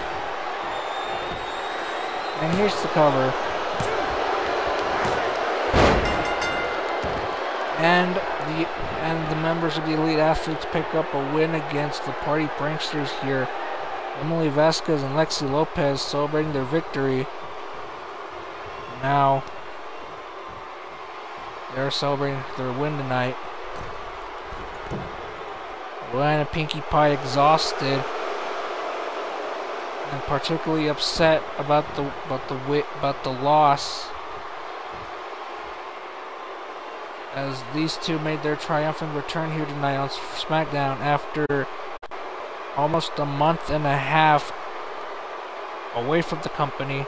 And here's the cover. And the members of the Elite Athletes pick up a win against the Party Pranksters here. Emily Vasquez and Lexi Lopez celebrating their victory. Now they're celebrating their win tonight. Luana Pinkie Pie exhausted and particularly upset about the loss, as these two made their triumphant return here tonight on SmackDown after almost a month and a half away from the company.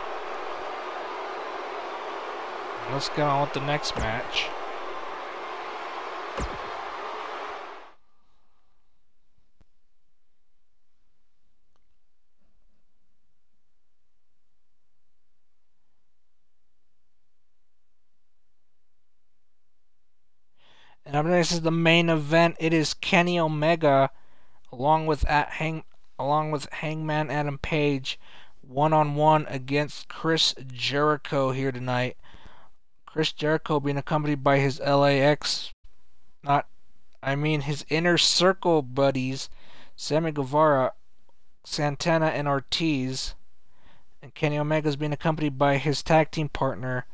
Let's get on with the next match. And up next is the main event. It is Kenny Omega along with Hangman Adam Page one-on-one against Chris Jericho here tonight. Chris Jericho being accompanied by his his inner circle buddies, Sammy Guevara, Santana, and Ortiz. And Kenny Omega is being accompanied by his tag team partner,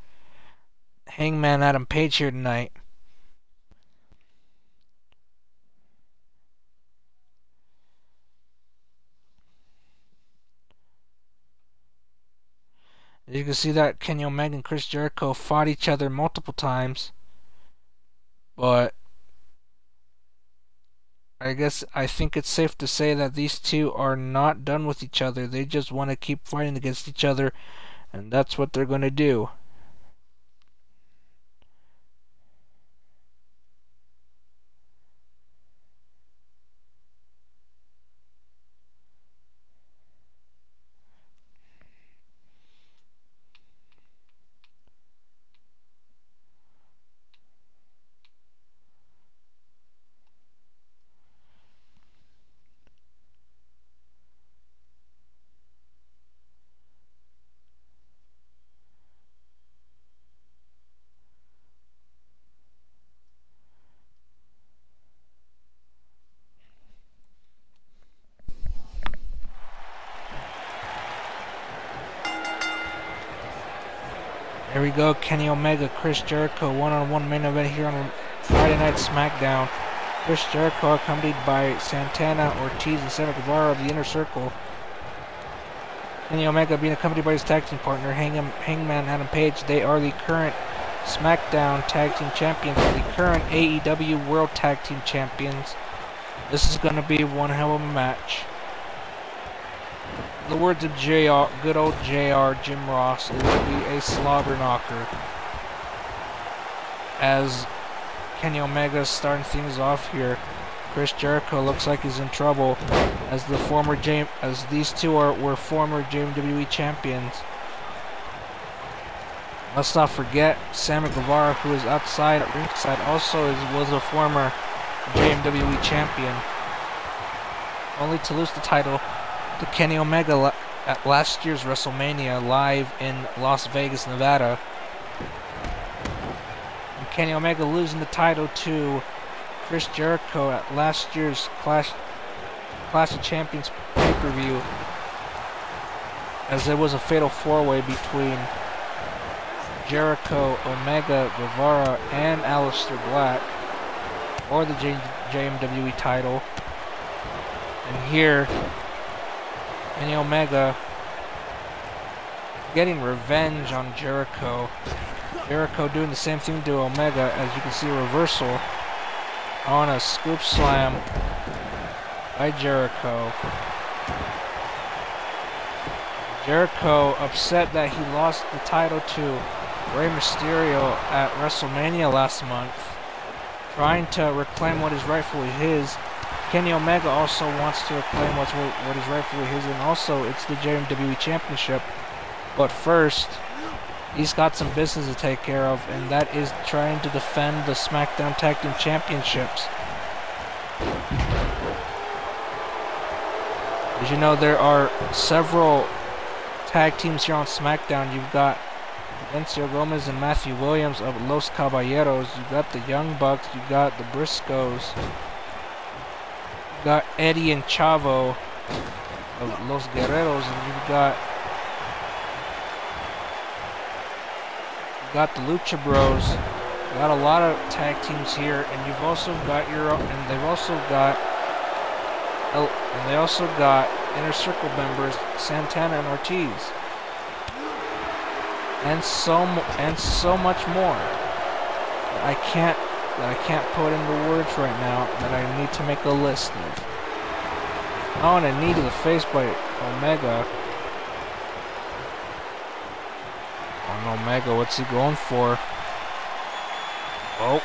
Hangman Adam Page here tonight. You can see that Kenny Omega and Chris Jericho fought each other multiple times, but I think it's safe to say that these two are not done with each other. They just want to keep fighting against each other, and that's what they're going to do. Here we go, Kenny Omega, Chris Jericho, one-on-one main event here on Friday Night SmackDown. Chris Jericho accompanied by Santana, Ortiz, and Sammy Guevara of the Inner Circle. Kenny Omega being accompanied by his tag team partner, Hangman Adam Page. They are the current SmackDown Tag Team Champions and the current AEW World Tag Team Champions. This is going to be one hell of a match. The words of JR, good old JR, Jim Ross, it will be a slobber knocker. As Kenny Omega is starting things off here, Chris Jericho looks like he's in trouble, as these two were former JMWE champions. Let's not forget Sammy Guevara, who is outside at ringside, also was a former JMWE champion, only to lose the title to Kenny Omega at last year's WrestleMania live in Las Vegas, Nevada. And Kenny Omega losing the title to Chris Jericho at last year's Clash of Champions pay-per-view, as there was a fatal four-way between Jericho, Omega, Guevara, and Aleister Black for the JMWE title. And here, Kenny Omega getting revenge on Jericho. Jericho doing the same thing to Omega, as you can see, a reversal on a scoop slam by Jericho. Jericho upset that he lost the title to Rey Mysterio at WrestleMania last month, trying to reclaim what is rightfully his. Kenny Omega also wants to reclaim what is rightfully his, and also it's the JMWE Championship. But first, He's got some business to take care of, and that is trying to defend the SmackDown Tag Team Championships. As you know, there are several tag teams here on SmackDown. You've got Vencio Gomez and Matthew Williams of Los Caballeros. You've got the Young Bucks. You've got the Briscoes. You've got Eddie and Chavo of Los Guerreros, and you've got the Lucha Bros. You got a lot of tag teams here, and you've also got they also got Inner Circle members Santana and Ortiz, and so much more that I can't put into words right now, that I need to make a list of. Oh, and a knee to the face by Omega. On Omega, what's he going for? Oh.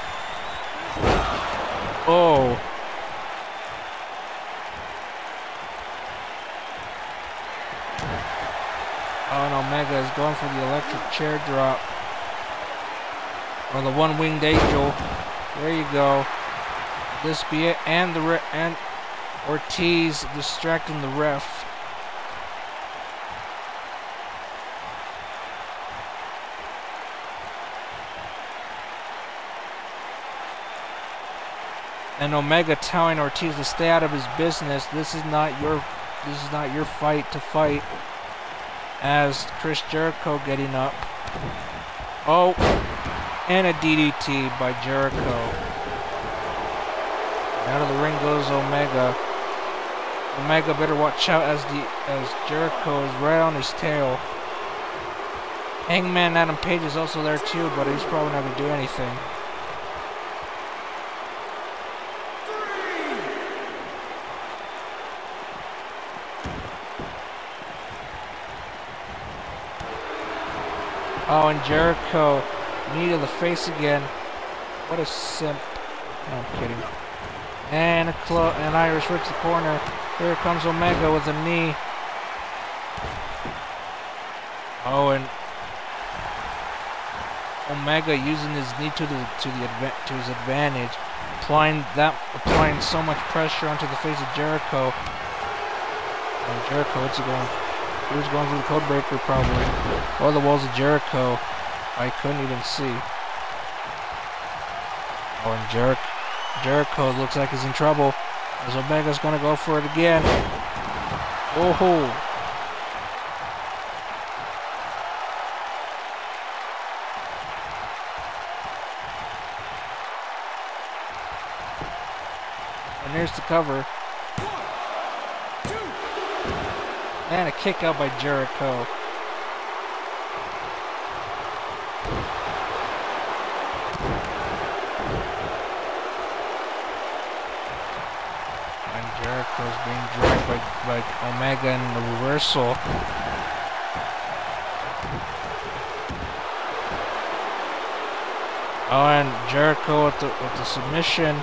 Oh. Oh, and Omega is going for the electric chair drop. Or the one-winged angel. There you go. This be it. And Ortiz distracting the ref. And Omega telling Ortiz to stay out of his business. This is not your fight to fight. As Chris Jericho getting up. Oh, and a DDT by Jericho. Out of the ring goes Omega. Omega better watch out as Jericho is right on his tail. Hangman Adam Page is also there too, but he's probably not going to do anything. Oh, and Jericho, knee to the face again. What a simp. No, I'm kidding. And an Irish whip to the corner. Here comes Omega with a knee. Oh, and Omega using his knee to his advantage, applying so much pressure onto the face of Jericho. And Jericho, what's he going? He was going for the code breaker probably. Or the walls of Jericho. I couldn't even see. Oh, and Jericho looks like he's in trouble. As Omega's gonna go for it again. Oh. And there's the cover. And a kick out by Jericho. And Jericho's being dragged by Omega in the reversal. Oh, and Jericho with the submission.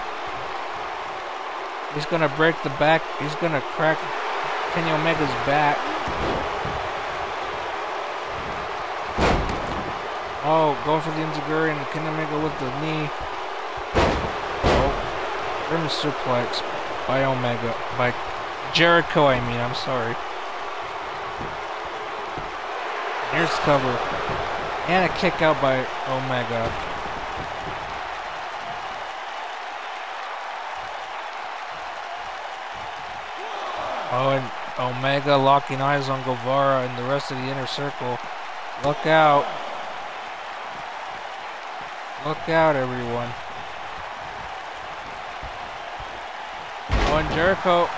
He's gonna break the back. He's gonna crack Kenny Omega's back. Oh, going for the enziguri, and Kenny Omega with the knee. Oh, German suplex by Omega, by Jericho. I'm sorry. Here's the cover, and a kick out by Omega. Oh, and Omega locking eyes on Guevara and the rest of the Inner Circle. Look out. Look out, everyone. Oh, and Jericho.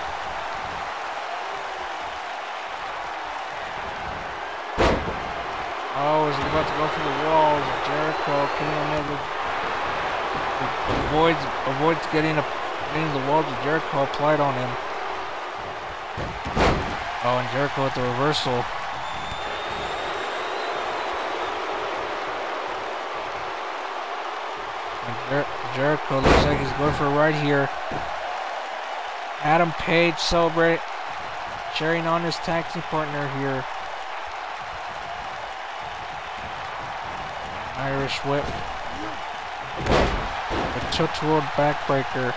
Oh, is about to go for the walls. Jericho, Kenny Omega avoids getting the walls of Jericho applied on him. Oh, and Jericho with the reversal. And Jericho looks like he's going for a ride here. Adam Page cheering on his tag team partner here. Irish whip. The tilt-a-whirl backbreaker.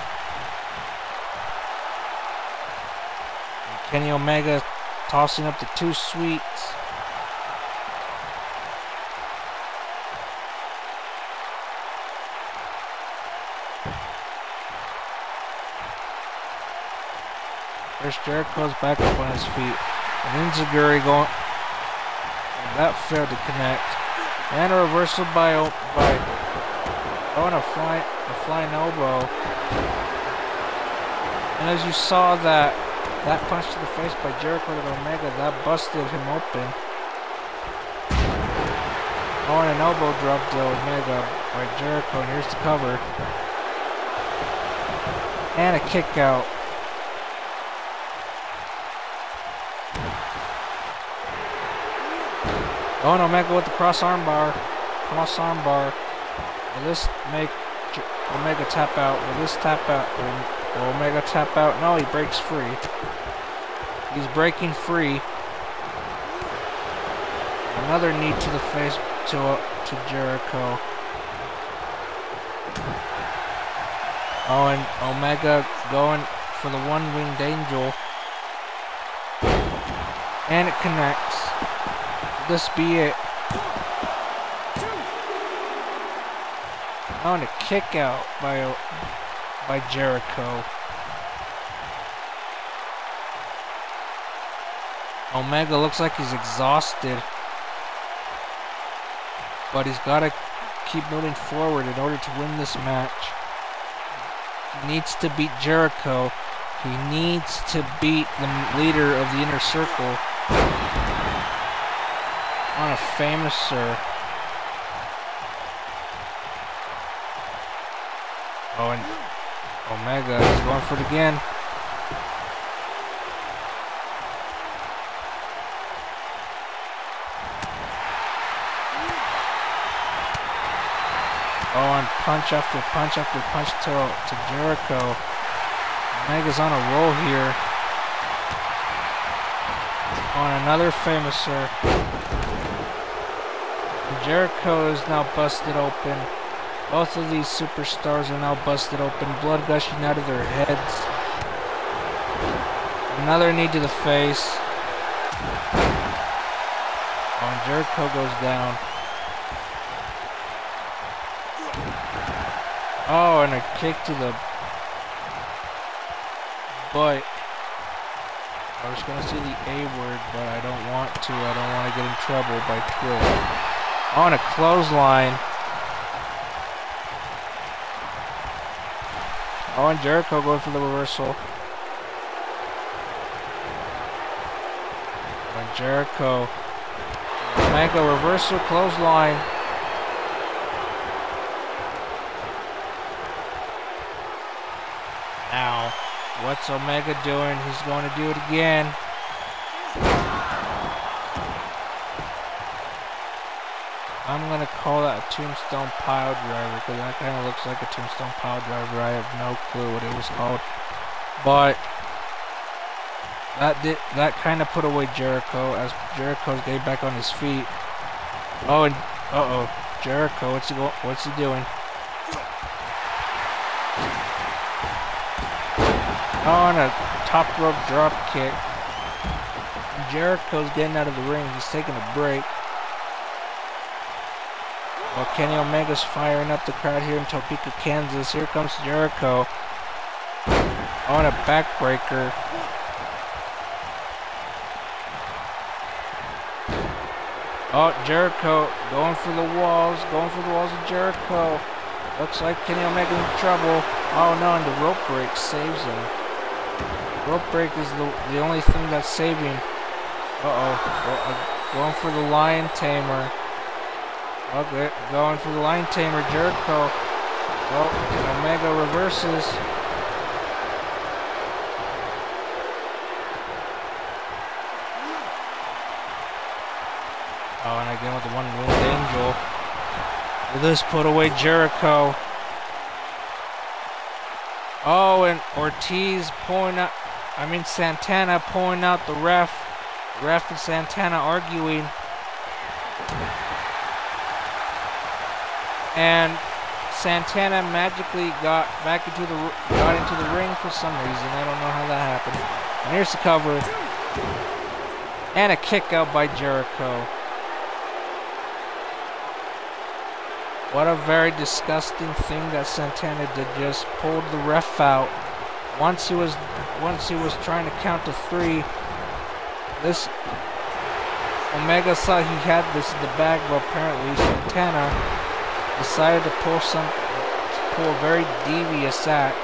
And Kenny Omega tossing up the two sweets. Chris Jericho's back up on his feet. And Enziguri going. And that failed to connect. And a reversal by a flying elbow. And as you saw that punch to the face by Jericho to Omega, that busted him open. Oh, and an elbow drop to Omega by Jericho, and here's the cover. And a kick out. Oh, and Omega with the cross arm bar. Will this make Omega tap out? Will this tap out? Will Omega tap out? No, he breaks free. He's breaking free. Another knee to the face to Jericho. Oh, and Omega going for the one-winged angel. And it connects. Will this be it? Oh, and a kick out by Jericho. Omega looks like he's exhausted, but he's got to keep moving forward in order to win this match. He needs to beat Jericho. He needs to beat the leader of the Inner Circle on a famouser. Oh, and Omega is going for it again. Oh, and punch after punch after punch to Jericho. Omega's on a roll here. On another famouser. And Jericho is now busted open. Both of these superstars are now busted open, blood gushing out of their heads. Another knee to the face. Oh, and Jericho goes down. Oh, and a kick to the butt. I was going to say the A word, but I don't want to. I don't want to get in trouble by Twitter. Oh, and a clothesline. Oh, and Jericho going for the reversal. And Jericho. Omega reversal clothesline. Now, what's Omega doing? He's going to do it again. I'm going to call that a tombstone pile driver because that kind of looks like a tombstone pile driver. I have no clue what it was called. But that kind of put away Jericho as Jericho's getting back on his feet. Oh, and Jericho, what's he doing? Oh, and a top rope drop kick. Jericho's getting out of the ring. He's taking a break. Well, Kenny Omega's firing up the crowd here in Topeka, Kansas. Here comes Jericho. Oh, and a backbreaker. Oh, Jericho going for the walls of Jericho. Looks like Kenny Omega's in trouble. Oh no, and the rope break saves him. Rope break is the only thing that's saving. Going for the Lion Tamer. Okay, going for the Lion Tamer, Jericho. Oh, and Omega reverses. Oh, and again with the one-winged angel. Will this put away Jericho? Oh, and Ortiz Santana pulling out the ref. Ref and Santana arguing. And Santana magically got into the ring for some reason. I don't know how that happened. And here's the cover. And a kick out by Jericho. What a very disgusting thing that Santana did. Just pulled the ref out. Once he was trying to count to 3. This Omega thought he had this in the bag, but apparently Santana decided to pull a very devious act.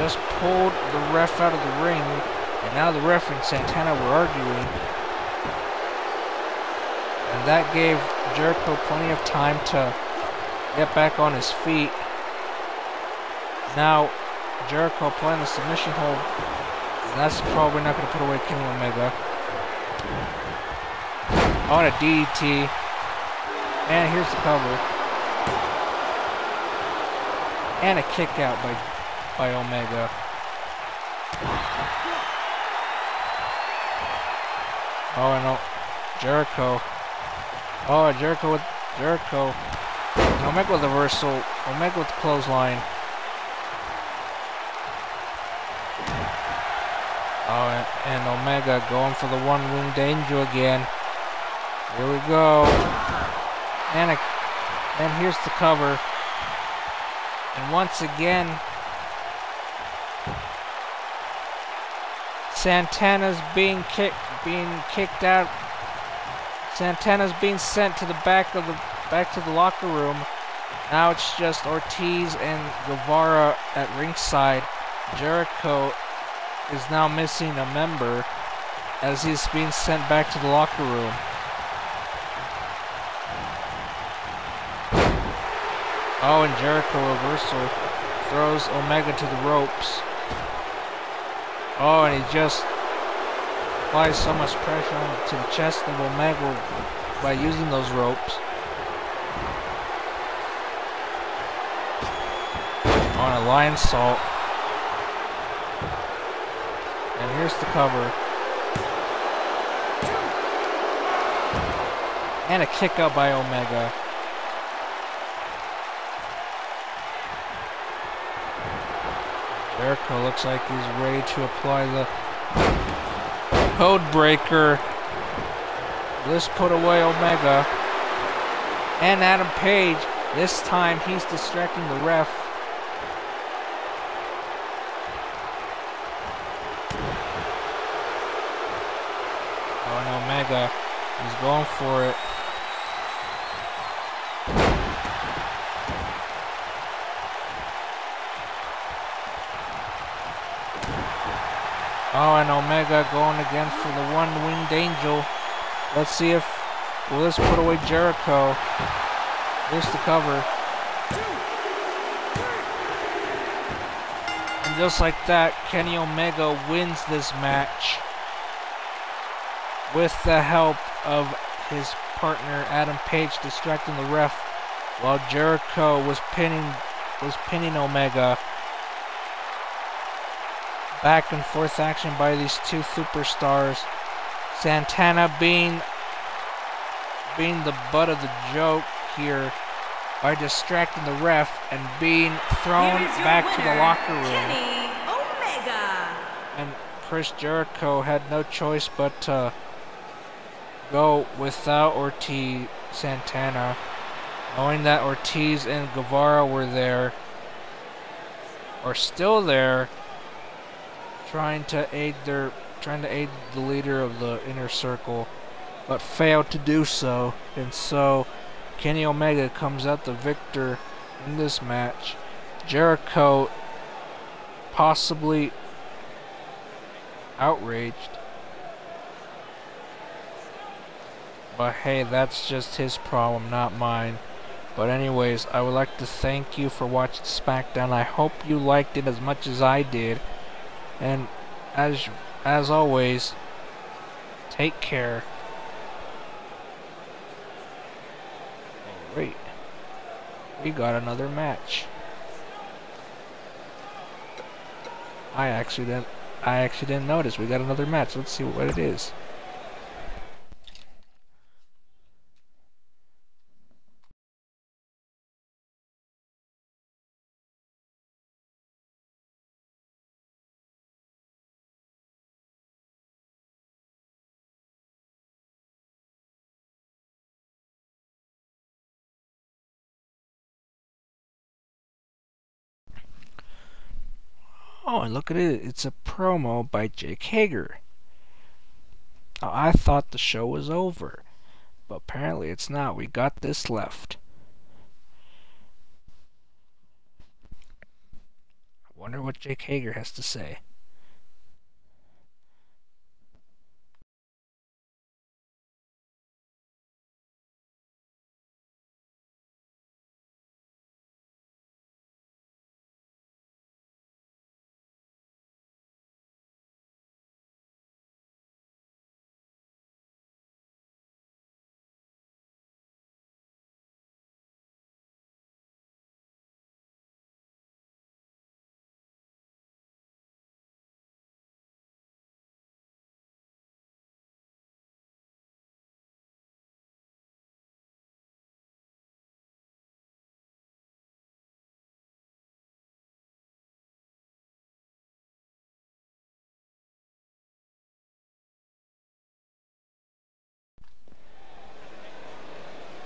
Just pulled the ref out of the ring, and now the ref and Santana were arguing. And that gave Jericho plenty of time to get back on his feet. Now Jericho playing the submission hold. And that's probably not going to put away Kenny Omega. On a DDT. And here's the cover. And a kick out by Omega. Oh no, Jericho. Oh, Jericho. And Omega with the reversal. Omega with the clothesline. Oh, and Omega going for the one-winged angel again. Here we go. And here's the cover. And once again, Santana's being kicked out. Santana's being sent to the back to the locker room. Now it's just Ortiz and Guevara at ringside. Jericho is now missing a member as he's being sent back to the locker room. Oh, and Jericho reversal throws Omega to the ropes. Oh, and he just applies so much pressure to the chest of Omega by using those ropes. On a lion salt. And here's the cover. And a kick out by Omega. Jericho looks like he's ready to apply the code breaker. Let's put away Omega. And Adam Page, this time he's distracting the ref. Oh, and Omega, he's going for it. Oh, and Omega going again for the one-winged angel. Let's see if... Well, let's put away Jericho. Here's the cover. And just like that, Kenny Omega wins this match with the help of his partner Adam Page distracting the ref while Jericho was pinning Omega. Back and forth action by these two superstars. Santana being the butt of the joke here by distracting the ref and being thrown back to the locker room. Kenny Omega. And Chris Jericho had no choice but to go without Ortiz Santana, knowing that Ortiz and Guevara were there, or still there, trying to aid the leader of the inner circle, but failed to do so. And so Kenny Omega comes out the victor in this match. Jericho possibly outraged, but hey, that's just his problem, not mine. But anyways, I would like to thank you for watching SmackDown. I hope you liked it as much as I did. And as always, take care. Alright, we got another match. I actually didn't notice we got another match. Let's see what it is. Oh, and look at it. It's a promo by Jake Hager. Now, I thought the show was over, but apparently it's not. We got this left. I wonder what Jake Hager has to say.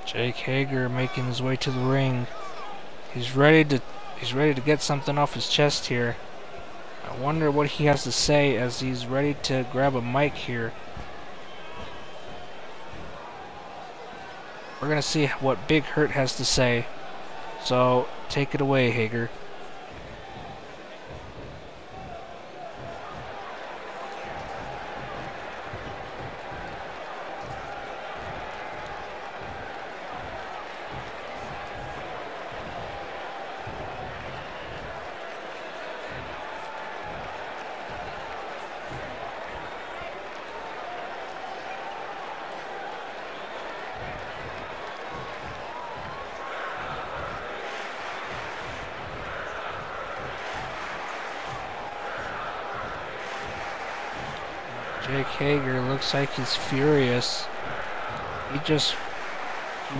Jake Hager making his way to the ring. He's ready to get something off his chest here. I wonder what he has to say as he's ready to grab a mic here. We're gonna see what Big Hurt has to say. So take it away, Hager. Jake Hager looks like he's furious. He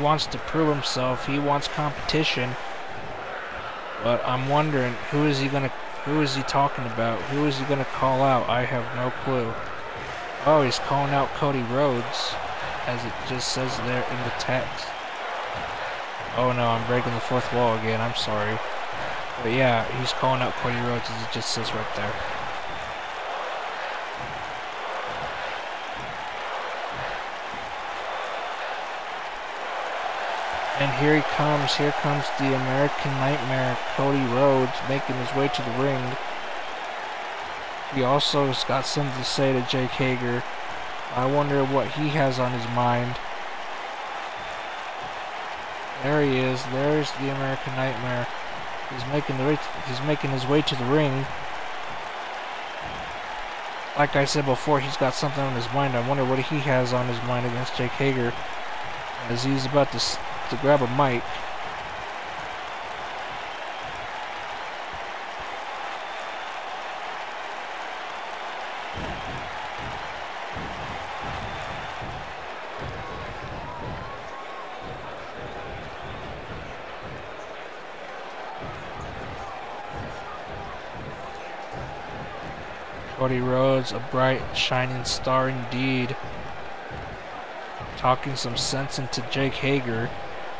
wants to prove himself. He wants competition. But I'm wondering, who is he talking about? Who is he gonna call out? I have no clue. Oh, he's calling out Cody Rhodes, as it just says there in the text. Oh no, I'm breaking the fourth wall again. I'm sorry. But yeah, he's calling out Cody Rhodes, as it just says right there. And here comes the American Nightmare, Cody Rhodes, making his way to the ring. He also has got something to say to Jake Hager. I wonder what he has on his mind. There he is, there's the American Nightmare. He's making his way to the ring. Like I said before, he's got something on his mind. I wonder what he has on his mind against Jake Hager, as he's about to grab a mic. Cody Rhodes, a bright, shining star indeed, talking some sense into Jake Hager,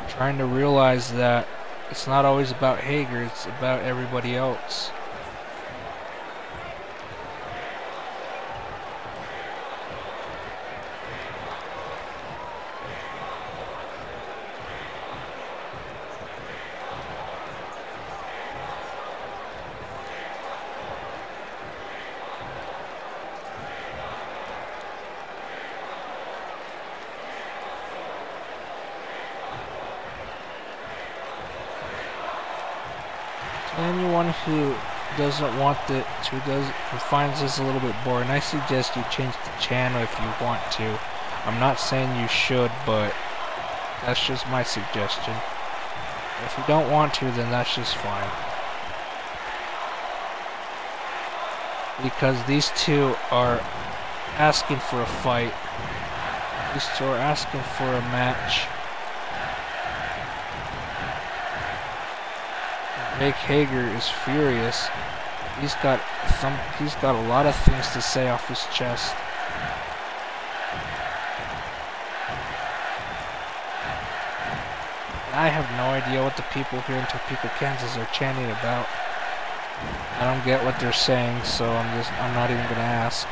trying to realize that it's not always about Hager, it's about everybody else. Anyone who doesn't want it, who finds this a little bit boring, I suggest you change the channel if you want to. I'm not saying you should, but that's just my suggestion. If you don't want to, then that's just fine. Because these two are asking for a fight. These two are asking for a match. Jake Hager is furious. He's got a lot of things to say off his chest. I have no idea what the people here in Topeka, Kansas are chanting about. I don't get what they're saying, so I'm not even gonna ask.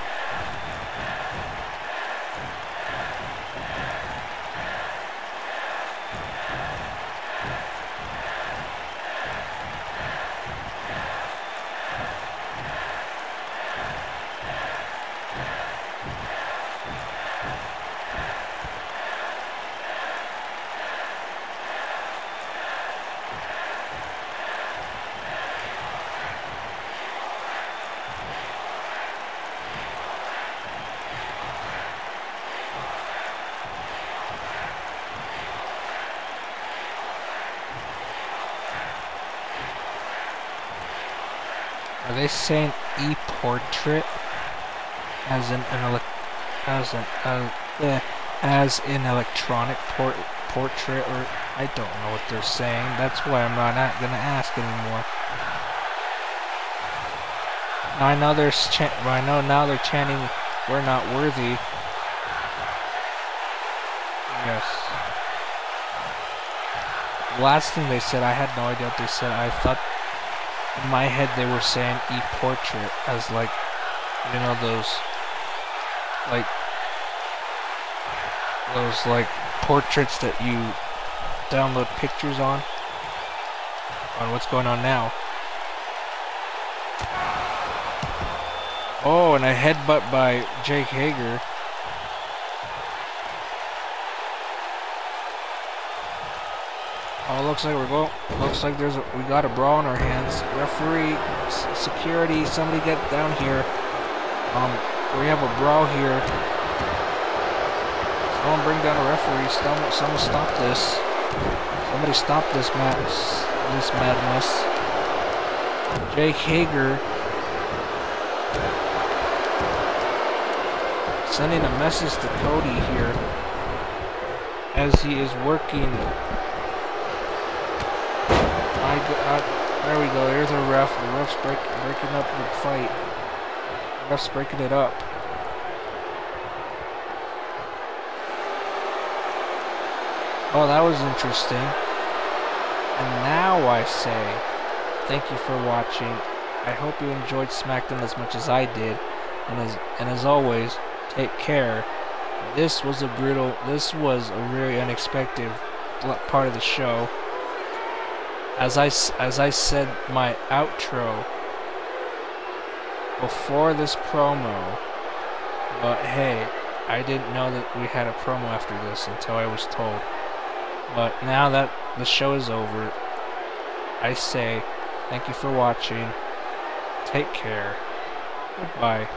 Are they saying e-portrait as in electronic portrait, or I don't know what they're saying. That's why I'm not gonna ask anymore. I know now they're chanting, "We're not worthy." Yes. The last thing they said, I had no idea what they said. I thought in my head they were saying e-portrait as like, you know, those portraits that you download pictures on. What's going on now? Oh, and a headbutt by Jake Hager. Oh, looks like we got a brawl in our hands. Referee, security, somebody get down here. We have a brawl here. Someone bring down a referee. Someone stop this. Somebody stop this madness. Jake Hager sending a message to Cody here as he is working. There we go. There's a ref. The ref's breaking up the fight. The ref's breaking it up. Oh, that was interesting. And now I say, thank you for watching. I hope you enjoyed SmackDown as much as I did. And as always, take care. This was a very unexpected part of the show. As I said my outro before this promo, but hey, I didn't know that we had a promo after this until I was told. But now that the show is over, I say thank you for watching. Take care. Goodbye.